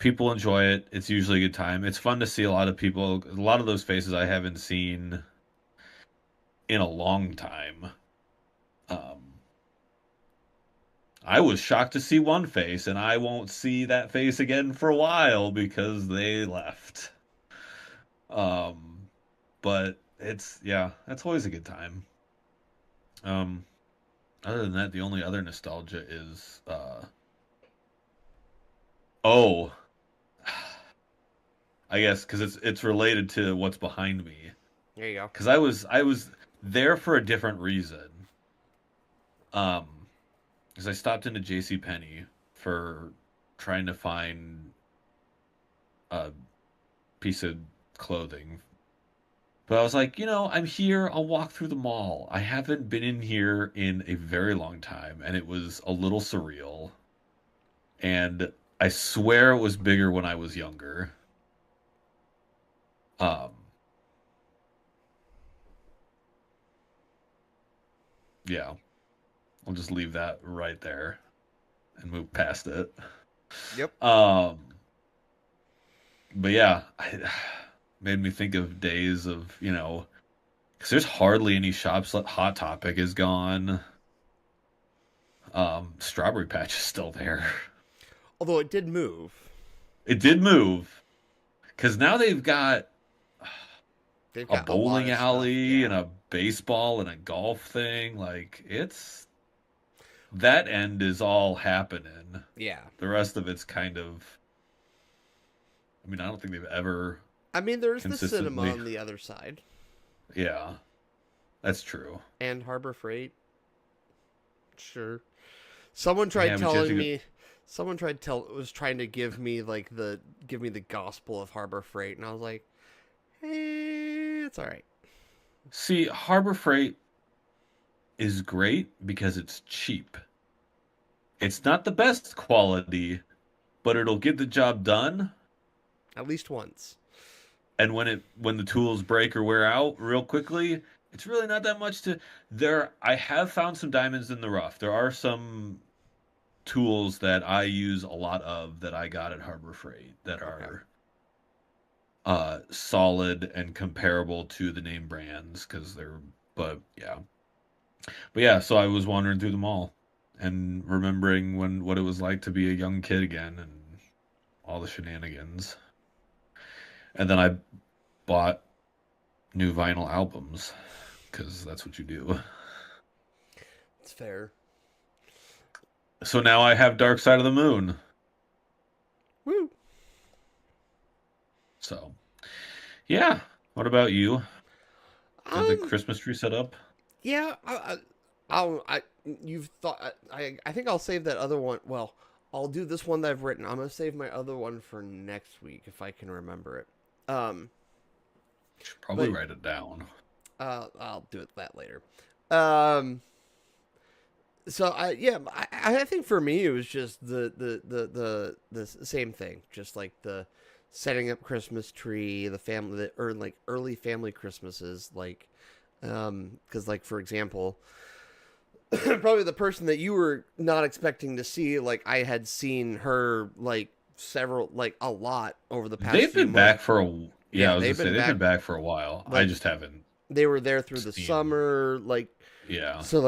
people enjoy it. It's usually a good time. It's fun to see a lot of those faces I haven't seen in a long time. Um, I was shocked to see one face, and I won't see that face again for a while because they left. Um, but yeah, that's always a good time. Um, Other than that, the only other nostalgia is oh, I guess because it's related to what's behind me. There you go. Because I was there for a different reason. Um, because I stopped into J.C. Penney for trying to find a piece of clothing. But I was like, I'm here. I'll walk through the mall. I haven't been in here in a very long time, and it was a little surreal. And I swear it was bigger when I was younger. Um, yeah, I'll just leave that right there and move past it. Yep. Um, but yeah, made me think of days of, because there's hardly any shops. Hot Topic is gone. Strawberry Patch is still there. Although it did move. It did move because now they've got They've a got a lot bowling of stuff. alley and Yeah. a baseball and a golf thing. Like that end is all happening. Yeah. The rest of it's kind of. I don't think they've ever I mean, there's the cinema consistently. on the other side, Yeah, that's true. and Harbor Freight. Sure. Someone tried Yeah, but you have to telling go. me. Someone was trying to give me the gospel of Harbor Freight, and I was like, it's all right. See, Harbor Freight is great because it's cheap. It's not the best quality, but it'll get the job done. At least once. And when the tools break or wear out real quickly, it's really not that much to there. I have found some diamonds in the rough. There are some tools that I use a lot of that I got at Harbor Freight that Okay. are solid and comparable to the name brands because they're but yeah, so I was wandering through the mall and remembering what it was like to be a young kid again and all the shenanigans. And then I bought new vinyl albums because that's what you do. It's fair. So now I have Dark Side of the Moon. Woo. So, yeah. What about you? Got the Um. Christmas tree set up? Yeah. You've thought. I think I'll save that other one. Well, I'll do this one that I've written. I'm gonna save my other one for next week if I can remember it. Um. Should probably But write it down. I'll do it that later. Um. So I think for me it was just the same thing, just like the setting up Christmas tree, the family or like early family Christmases, like because like for example, probably the person that you were not expecting to see, like I had seen her like several like a lot over the past They've few been months. back for yeah, Yeah, I was gonna they've say been they've been back back for a while. I like just haven't they were there through the seen. summer, like Yeah. so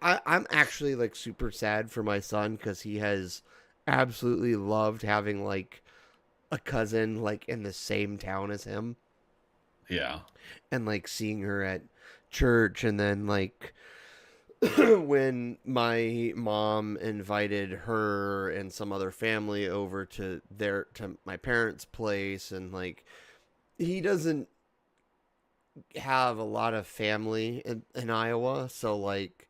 I'm actually like super sad for my son because he has absolutely loved having like a cousin like in the same town as him Yeah. and like seeing her at church and then like when my mom invited her and some other family over to my parents' place and like he doesn't have a lot of family in Iowa, so like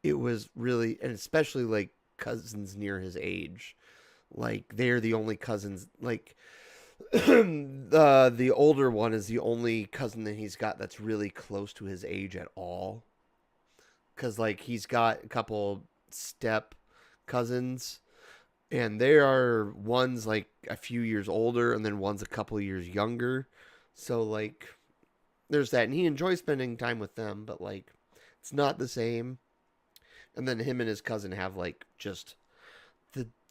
it was really, and especially like cousins near his age. Like they're the only cousins. Like the older one is the only cousin that he's got that's really close to his age at all. Because like he's got a couple step cousins, and they are one's like a few years older, and then one's a couple of years younger. So like there's that, and he enjoys spending time with them, but like it's not the same. And then him and his cousin have like just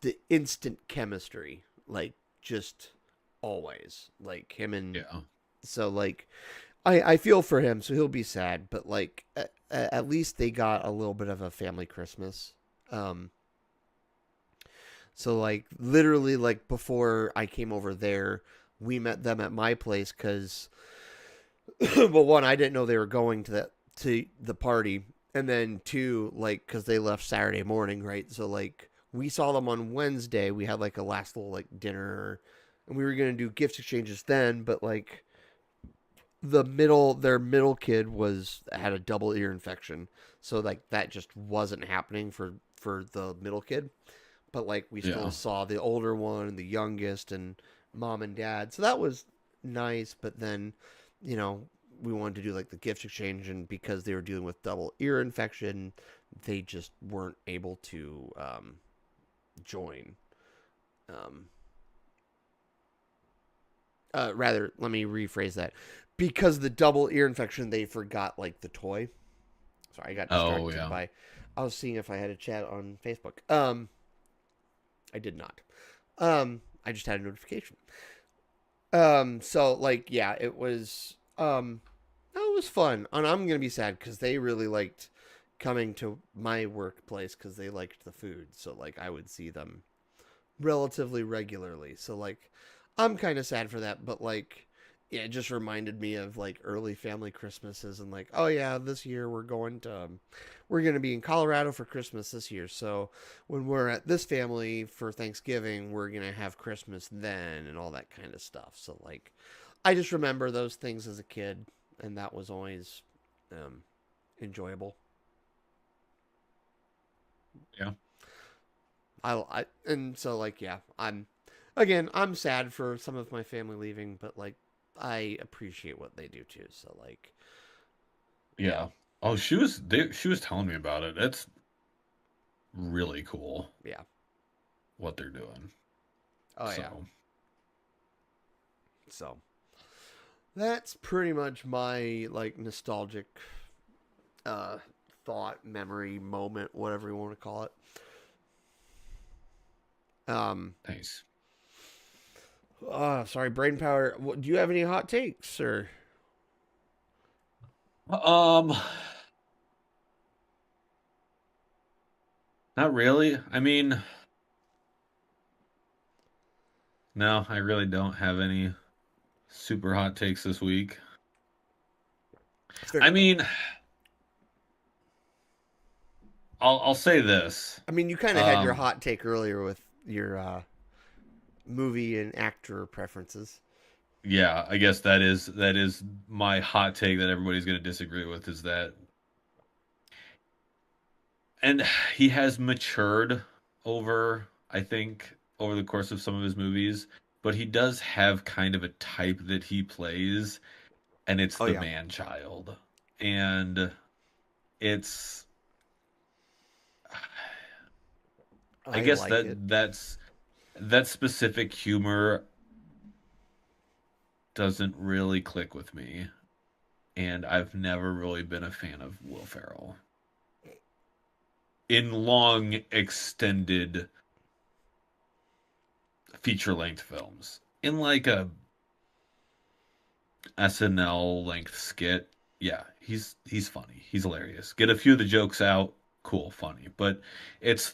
the instant chemistry, like just always like him and Yeah. so like I feel for him, so he'll be sad, but like at least they got a little bit of a family Christmas. Um, so like literally like before I came over there, we met them at my place because well, one, I didn't know they were going to the party, and then two, like because they left Saturday morning, right? So like we saw them on Wednesday. We had like a last little like dinner, and we were gonna do gift exchanges then, but like their middle kid was had a double ear infection, so like that just wasn't happening for the middle kid. But like we still Yeah. saw the older one and the youngest and mom and dad, so that was nice. But then, you know, we wanted to do like the gift exchange, and because they were dealing with double ear infection, they just weren't able to join. Um, rather, let me rephrase that. Because the double ear infection, they forgot like the toy. Sorry, I got Oh distracted yeah. by. I was seeing if I had a chat on Facebook. I did not. I just had a notification. So like, yeah, it was. It was fun, and I'm gonna be sad because they really liked coming to my workplace because they liked the food. So like, I would see them relatively regularly. So like, I'm kind of sad for that, but like, yeah, it just reminded me of like early family Christmases and like, oh yeah, this year we're going to be in Colorado for Christmas this year. So when we're at this family for Thanksgiving, we're going to have Christmas then and all that kind of stuff. So like, I just remember those things as a kid, and that was always um, enjoyable. Yeah. And so like, yeah, I'm sad for some of my family leaving, but like I appreciate what they do too. So like, yeah, Yeah. Oh, she was telling me about it. It's really cool yeah, what they're doing. oh yeah. So, So that's pretty much my like nostalgic uh thought, memory, moment, whatever you want to call it. Um, nice. sorry, brain power. Do you have any hot takes or? Um, not really. I mean, no, I really don't have any super hot takes this week. Fair. I mean, I'll say this. I mean, you kind of had your Um, hot take earlier with your movie and actor preferences. yeah, I guess that is my hot take that everybody's going to disagree with is that, and he has matured over, I think, over the course of some of his movies, but he does have kind of a type that he plays, and it's Oh the yeah, man child. And it's I I guess like it. that specific humor doesn't really click with me, and I've never really been a fan of Will Ferrell in long extended feature length films. In like a SNL length skit, yeah, he's funny. He's hilarious. Get a few of the jokes out, cool, funny. But it's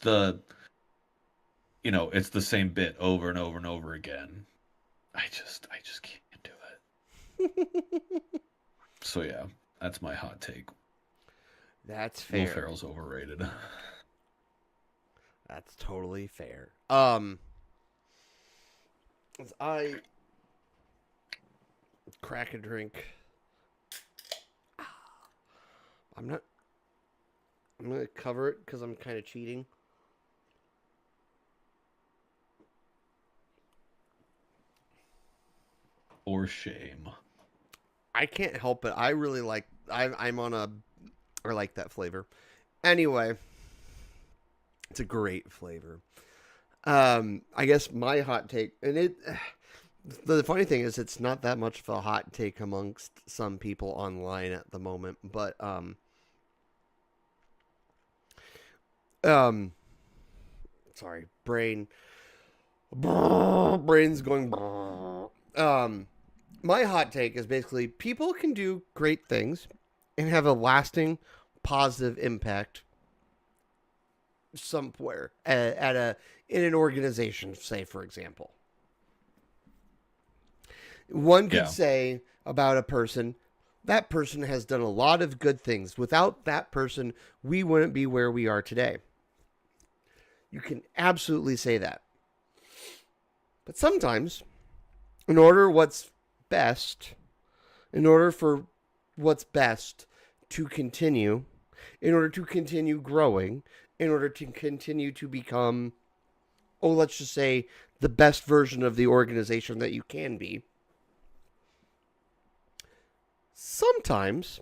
it's the same bit over and over and over again. I just can't do it. So yeah, that's my hot take. That's Will fair. Ferrell's overrated. That's totally fair. As I crack a drink. I'm not. I'm going to cover it because I'm kind of cheating. For shame. I can't help it. I really like. I'm on a. I like that flavor. Anyway, it's a great flavor. I guess my hot take, and it. The funny thing is, it's not that much of a hot take amongst some people online at the moment, but sorry, brain's going. My hot take is basically people can do great things and have a lasting positive impact somewhere at a in an organization, say for example. One could Yeah. say about a person, that person has done a lot of good things. Without that person, we wouldn't be where we are today. You can absolutely say that. But sometimes, in order for what's best to continue, in order to continue growing, in order to continue to become, let's just say, the best version of the organization that you can be, sometimes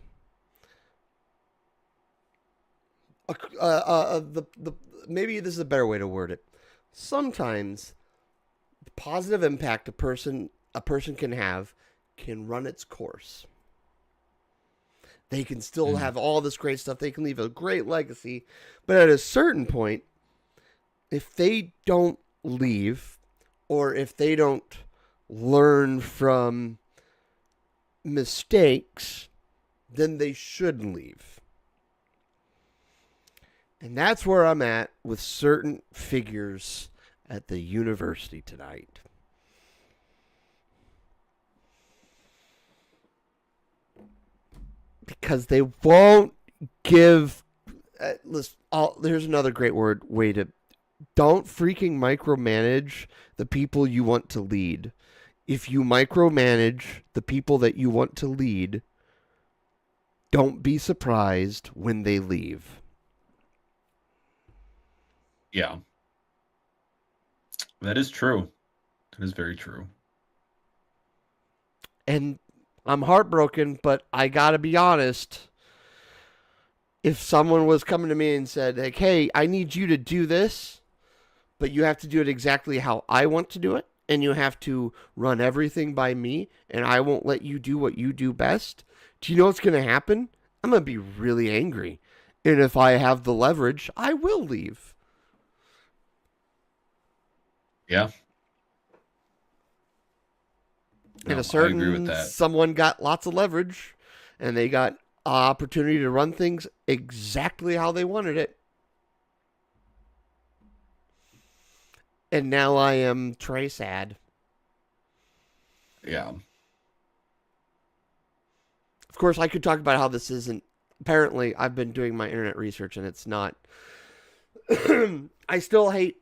the maybe this is a better way to word it. Sometimes the positive impact a person can have can run its course. They can still have all this great stuff. They can leave a great legacy, but at a certain point, if they don't leave, or if they don't learn from mistakes, then they should leave. And that's where I'm at with certain figures at the university tonight. Because they won't give. Listen, here's another great way to. Don't freaking micromanage the people you want to lead. If you micromanage the people that you want to lead, don't be surprised when they leave. Yeah. That is true. That is very true. And I'm heartbroken, but I gotta be honest. If someone was coming to me and said, like, hey, I need you to do this, but you have to do it exactly how I want to do it, and you have to run everything by me, and I won't let you do what you do best, do you know what's going to happen? I'm going to be really angry. And if I have the leverage, I will leave. Yeah. And No, I agree with that. someone got lots of leverage, and they got opportunity to run things exactly how they wanted it. And now I am Trey sad. Yeah. Of course, I could talk about how this isn't. Apparently, I've been doing my internet research, and it's not. I still hate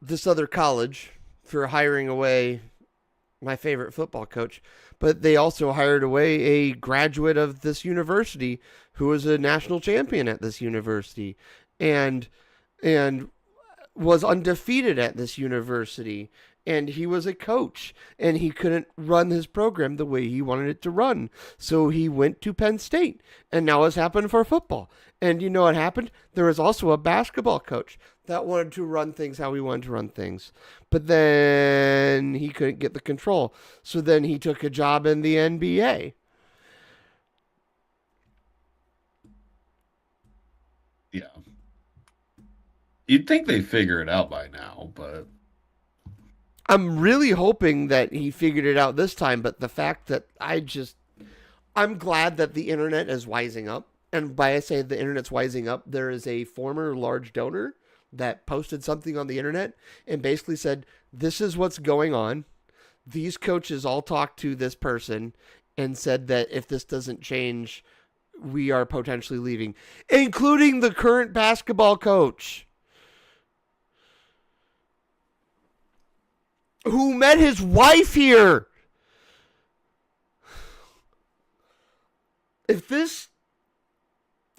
this other college for hiring away my favorite football coach, but they also hired away a graduate of this university who was a national champion at this university, and was undefeated at this university, and he was a coach, and he couldn't run his program the way he wanted it to run, so he went to Penn State, and now it's happened for football. And you know what happened? There was also a basketball coach that wanted to run things how he wanted to run things, but then he couldn't get the control, so then he took a job in the NBA. Yeah. You'd think they figure it out by now, but I'm really hoping that he figured it out this time, but the fact that I'm glad that the internet is wising up. And by I say the internet's wising up, there is a former large donor that posted something on the internet and basically said, this is what's going on. These coaches all talked to this person and said that if this doesn't change, we are potentially leaving, including the current basketball coach, who met his wife here. If this,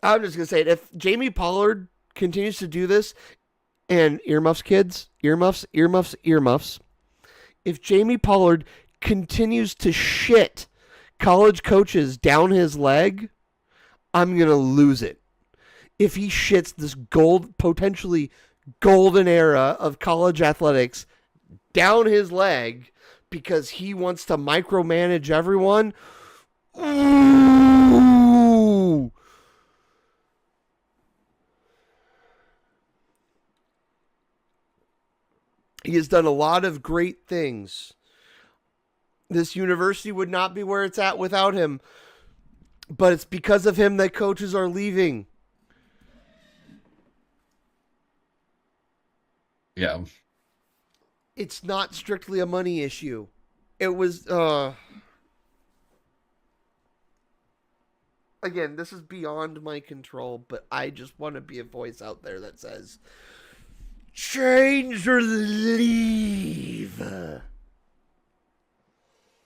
I'm just gonna say it. If Jamie Pollard continues to do this, and earmuffs, kids, earmuffs, earmuffs, earmuffs. If Jamie Pollard continues to shit college coaches down his leg, I'm gonna lose it. If he shits this potentially golden era of college athletics down his leg because he wants to micromanage everyone, ooh. He has done a lot of great things. This university would not be where it's at without him. But it's because of him that coaches are leaving. Yeah. It's not strictly a money issue. It was again, this is beyond my control, but I just want to be a voice out there that says change or leave.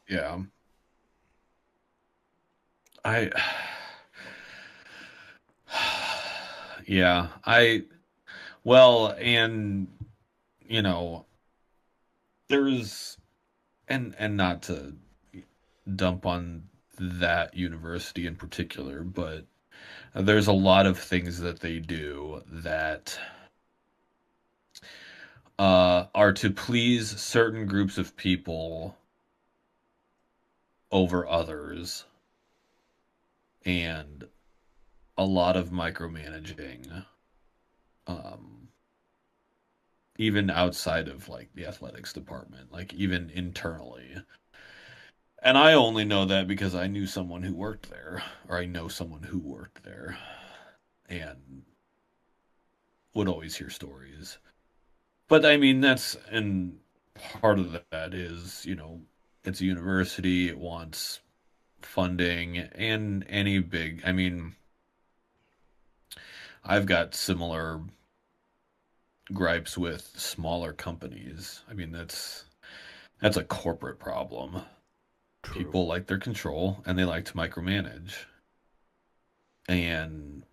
Yeah. I yeah, well, and you know, there's and not to dump on that university in particular, but there's a lot of things that they do that are to please certain groups of people over others, and a lot of micromanaging, um, even outside of like the athletics department, like even internally. And I only know that because I knew someone who worked there, or I know someone who worked there, and would always hear stories. But I mean, and part of that is, it's a university, it wants funding, and I mean, I've got similar gripes with smaller companies. I mean, that's a corporate problem. True. People like their control and they like to micromanage. And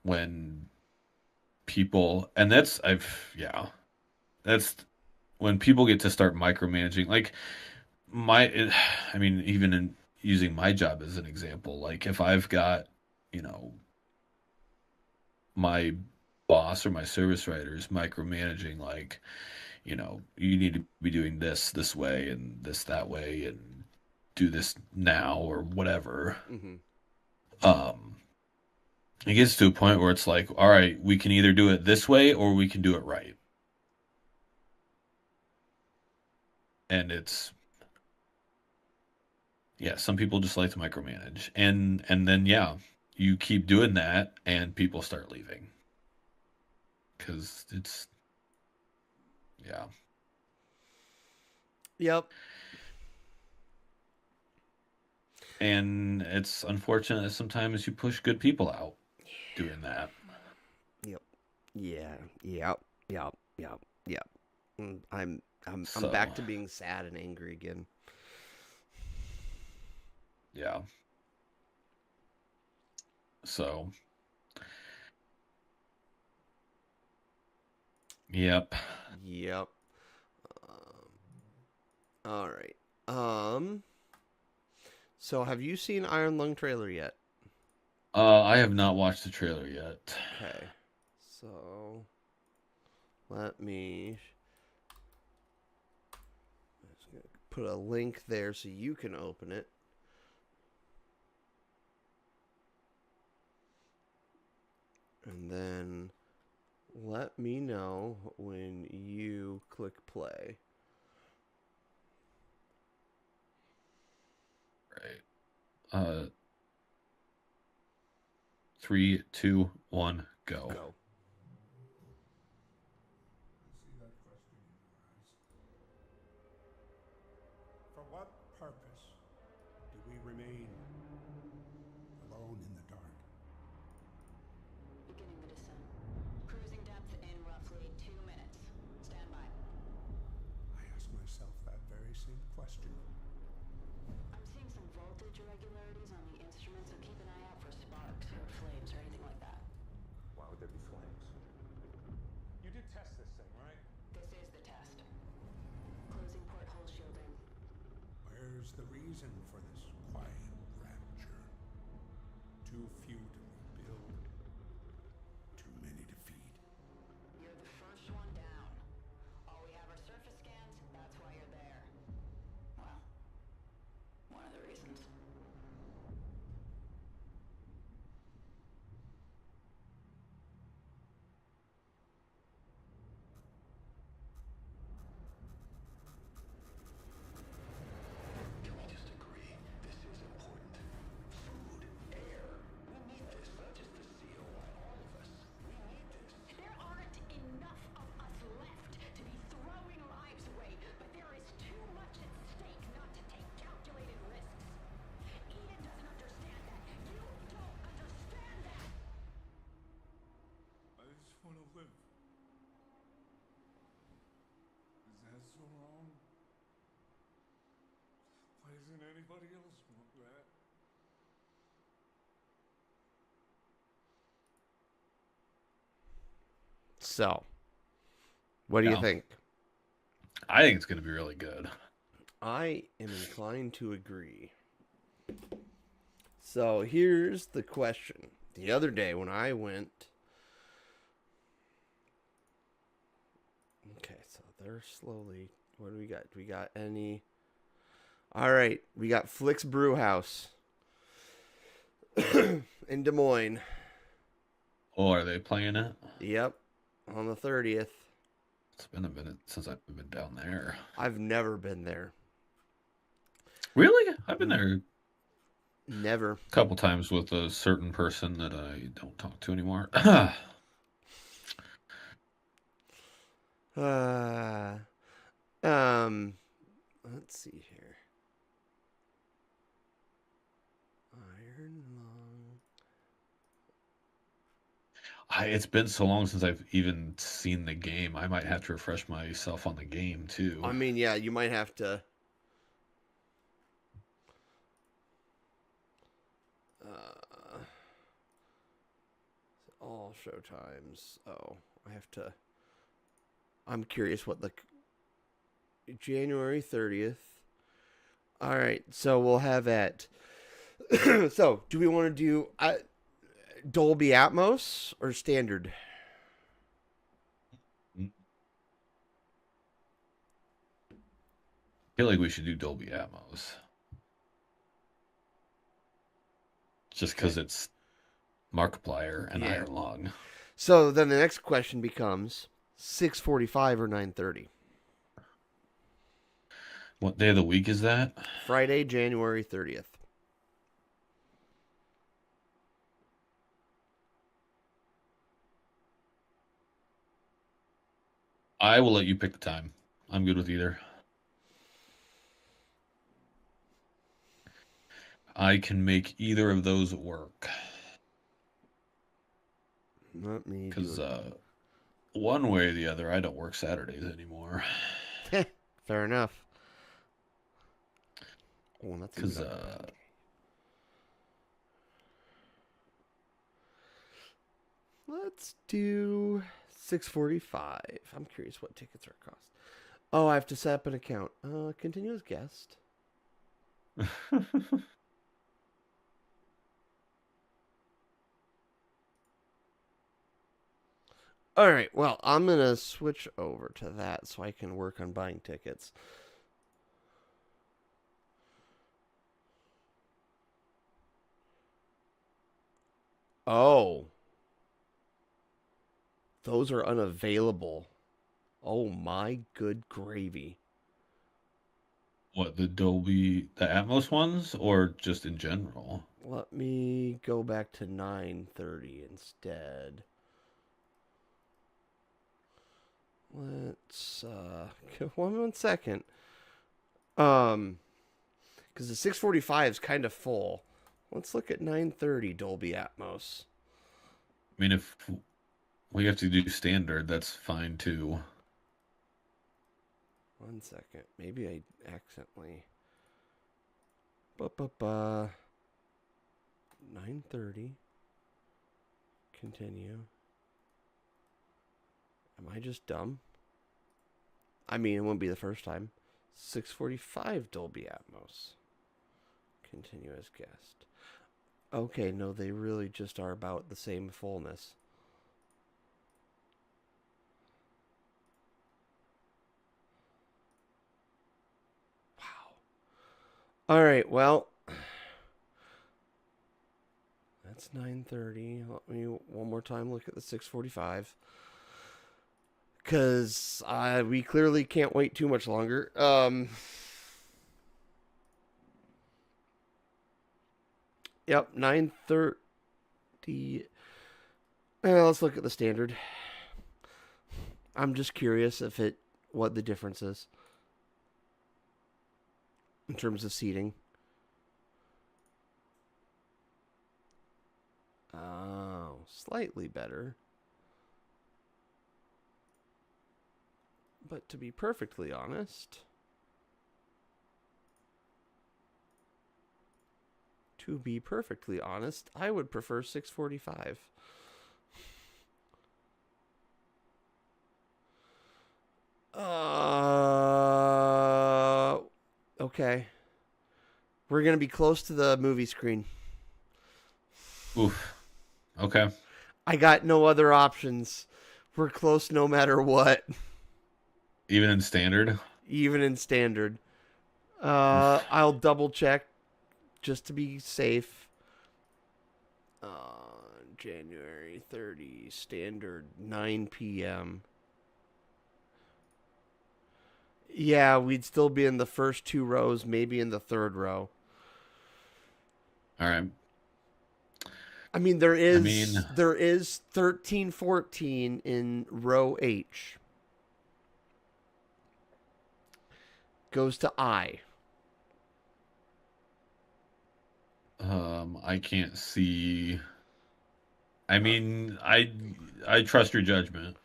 when people, and that's when people get to start micromanaging, like I mean, even in using my job as an example, like if I've got, my boss or my service writers micromanaging, like, you need to be doing this way and this that way and do this now or whatever. Mm-hmm. It gets to a point where it's like, all right, we can either do it this way or we can do it right. And some people just like to micromanage. And then, you keep doing that and people start leaving. Because yeah. Yep. And it's unfortunate that sometimes you push good people out doing that. Yep. Yeah. Yep. Yep. Yep. Yep. I'm back to being sad and angry again. Yeah. So. Yep. Yep. All right. So have you seen Iron Lung trailer yet? I have not watched the trailer yet. Okay. So let me put a link there so you can open it. And then let me know when you click play. Right. 3, 2, 1, go. Go. For what purpose do we remain alone in the dark? Beginning the descent. Cruising depth in roughly 2 minutes. Stand by. I ask myself that very same question. I'm seeing some voltage irregularities on the instruments, so keep an eye out for sparks or flames or anything like that. Why would there be flames? You did test this thing, right? This is the test. Closing porthole shielding. Where's the reason for this quiet rapture? Too few to rebuild, too many to feed. You're the first one down. All we have are surface scans, that's why you're there. Well, one of the reasons. Can we just agree this is important? Food, air. We need this, not just the COI, all of us. We need this. There aren't enough of us left to be throwing lives away, but there is too much at stake not to take calculated risks. Eden doesn't understand that. You don't understand that. I just want to live. Is that so wrong? Why doesn't anybody else want that? So, what do you Yeah. think? I think it's going to be really good. I am inclined to agree. So here's the question. The other day when I went. Okay, so they're slowly. What do we got? Do we got any? All right, we got Flick's Brew House in Des Moines. Oh, are they playing it? Yep, on the 30th. It's been a minute since I've been down there. I've never been there. Really? I've been there Never. a couple times with a certain person that I don't talk to anymore. Let's see here. Iron Lung. It's been so long since I've even seen the game. I might have to refresh myself on the game too. I mean, yeah, you might have to. All show times. Oh, I have to. I'm curious what the January 30th. All right, so we'll have at. So, do we want to do Dolby Atmos or standard? I feel like we should do Dolby Atmos. Just because it's Markiplier and Yeah. Iron Lung. So then the next question becomes 6:45 or 9:30. What day of the week is that? Friday, January 30th. I will let you pick the time. I'm good with either. I can make either of those work. Let me do Because it. one way or the other, I don't work Saturdays anymore. Fair enough. Oh, that's a Because good idea. Let's do 6:45. I'm curious what tickets are cost. Oh, I have to set up an account. Continue as guest. All right. Well, I'm gonna switch over to that so I can work on buying tickets. Oh, those are unavailable. Oh my good gravy. What, the Dolby, the Atmos ones, or just in general? Let me go back to 9:30 instead. Let's one second. Because the 6:45 is kind of full. Let's look at 9:30 Dolby Atmos. I mean, if we have to do standard, that's fine too. 1 second. Maybe I accidentally. Ba-ba-ba. 9:30. Continue. Am I just dumb? I mean, it wouldn't be the first time. 6:45 Dolby Atmos. Continue as guest. Okay, no, they really just are about the same fullness. Wow. All right, well, that's 9:30. Let me one more time look at the 6:45. Because we clearly can't wait too much longer. Yep, 9:30. Let's look at the standard. I'm just curious what the difference is in terms of seating. Oh, slightly better. But to be perfectly honest, I would prefer 6:45. Okay. We're going to be close to the movie screen. Oof. Okay. I got no other options. We're close no matter what. Even in standard? Even in standard. I'll double check just to be safe. January 30, standard, 9 p.m. Yeah, we'd still be in the first two rows, maybe in the third row. All right. I mean, there is 13-14 in row H. Goes to I. I can't see. I mean, I trust your judgment.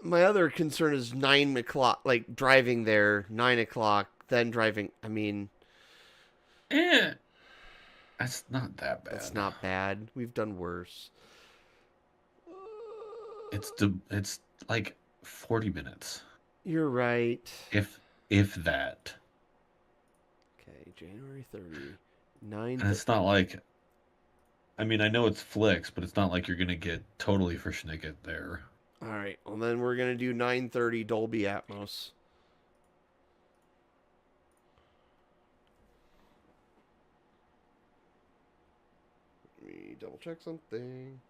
My other concern is 9 o'clock, like driving there, 9 o'clock, then driving. I mean, That's not that bad. that's not bad. We've done worse. It's like 40 minutes, You're right. if that. Okay, January 30, 9. And it's not like, I mean, I know it's flicks, but it's not like you're gonna get totally for schnicket there. All right. Well, then we're going to do 9:30 Dolby Atmos. Let me double check something.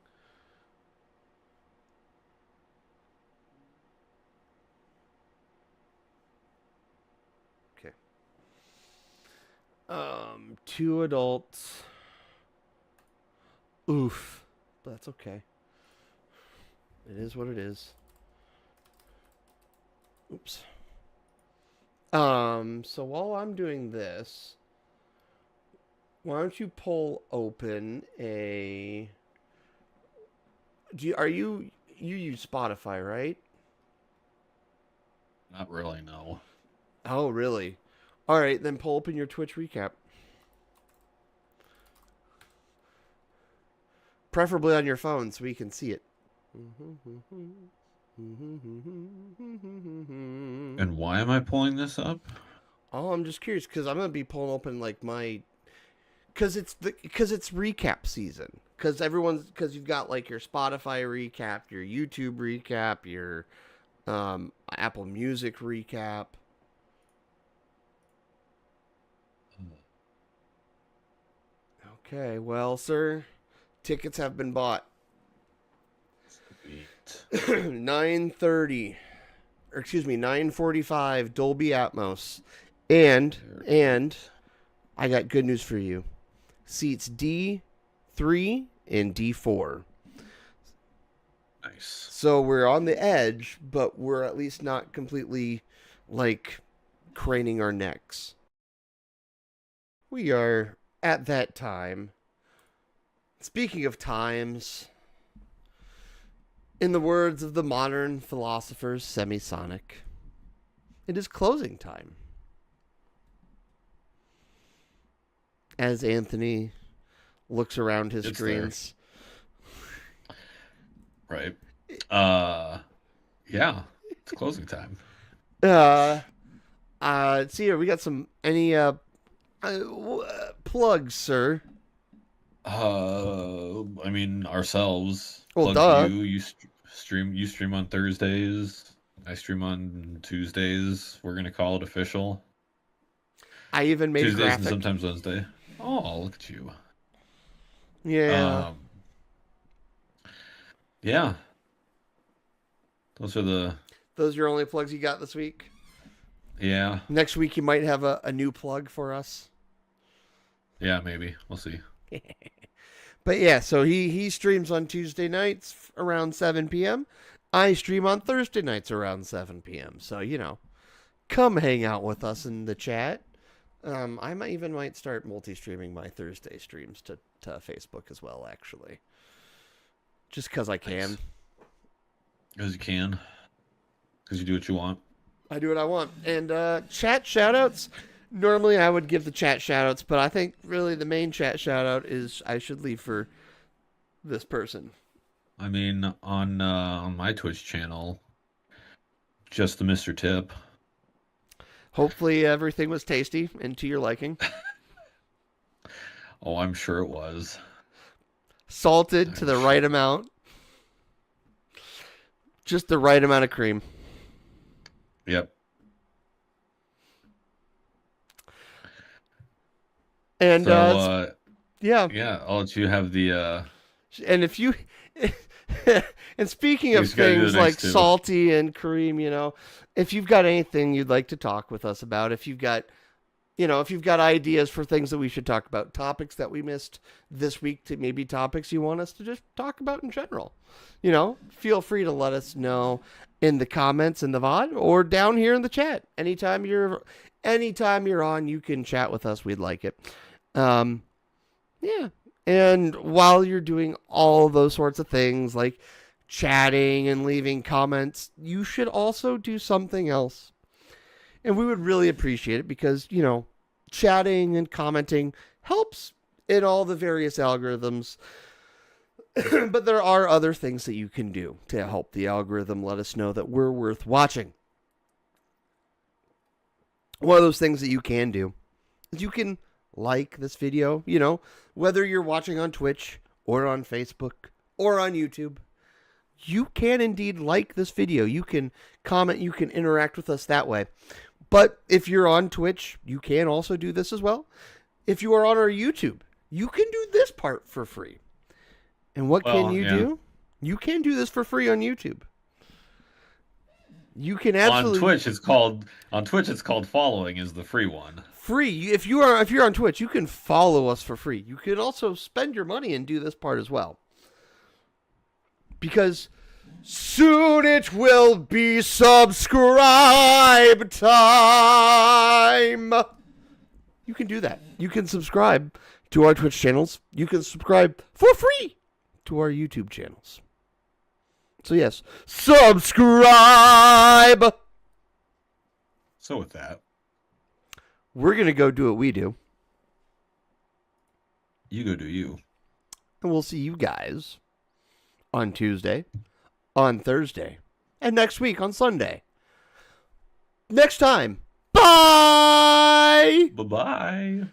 Okay. 2 adults. Oof. But that's okay. It is what it is. Oops. So while I'm doing this, why don't you pull open a... you use Spotify, right? Not really, no. Oh, really? All right, then pull open your Twitch recap. Preferably on your phone so we can see it. And why am I pulling this up? Oh, I'm just curious because I'm gonna be pulling open like my, because it's recap season. Because you've got like your Spotify recap, your YouTube recap, your Apple Music recap. Okay, well, sir, tickets have been bought. 9:30, or excuse me, 9:45 Dolby Atmos, and I got good news for you. Seats D3 and D4. Nice. So we're on the edge, but we're at least not completely like craning our necks. We are at that time. Speaking of times, in the words of the modern philosophers, Semisonic, it is closing time. as Anthony looks around his It's screens. Right. Yeah. It's closing time. Let's see here. We got any plugs, sir? I mean, ourselves. Well, Plug duh. you. You stream on Thursdays. I stream on Tuesdays. We're gonna call it official. I even made a Tuesdays graphic. and sometimes Wednesday. Oh, look at you. Yeah. Yeah. Those are the. Those are your only plugs you got this week? Yeah. Next week you might have a new plug for us. Yeah, maybe. We'll see. But yeah, so he streams on Tuesday nights around 7 p.m. I stream on Thursday nights around 7 p.m. So, come hang out with us in the chat. I might start multi-streaming my Thursday streams to Facebook as well, actually. Just because I can. Because you can. Because you do what you want. I do what I want. And chat shoutouts. Normally I would give the chat shoutouts, but I think really the main chat shoutout is I should leave for this person. I mean, on my Twitch channel, just the Mr. Tip. Hopefully everything was tasty and to your liking. Oh, I'm sure it was. Salted to the right amount. Just the right amount of cream. Yep. And So, yeah. yeah, I'll let you have the. And if you and speaking of just gotta do the things next like two. salty and cream, if you've got anything you'd like to talk with us about, if you've got ideas for things that we should talk about, topics that we missed this week, to maybe topics you want us to just talk about in general, feel free to let us know in the comments in the VOD or down here in the chat. Anytime you're on, you can chat with us. We'd like it. Yeah. And while you're doing all those sorts of things like chatting and leaving comments, you should also do something else. And we would really appreciate it because, chatting and commenting helps in all the various algorithms. But there are other things that you can do to help the algorithm let us know that we're worth watching. One of those things that you can do is you can like this video, whether you're watching on Twitch or on Facebook or on YouTube. You can indeed like this video. You can comment, you can interact with us that way. But if you're on Twitch, you can also do this as well. If you are on our YouTube, you can do this part for free. And what can you do? You can do this for free on YouTube. You can absolutely on Twitch it's called following is the free one. Free. If you're on Twitch, you can follow us for free. You can also spend your money and do this part as well. Because soon it will be subscribe time. You can do that. You can subscribe to our Twitch channels. You can subscribe for free to our YouTube channels. So yes, subscribe. So with that, we're going to go do what we do. you go do you. And we'll see you guys on Tuesday, on Thursday, and next week on Sunday. Next time. Bye! Bye-bye.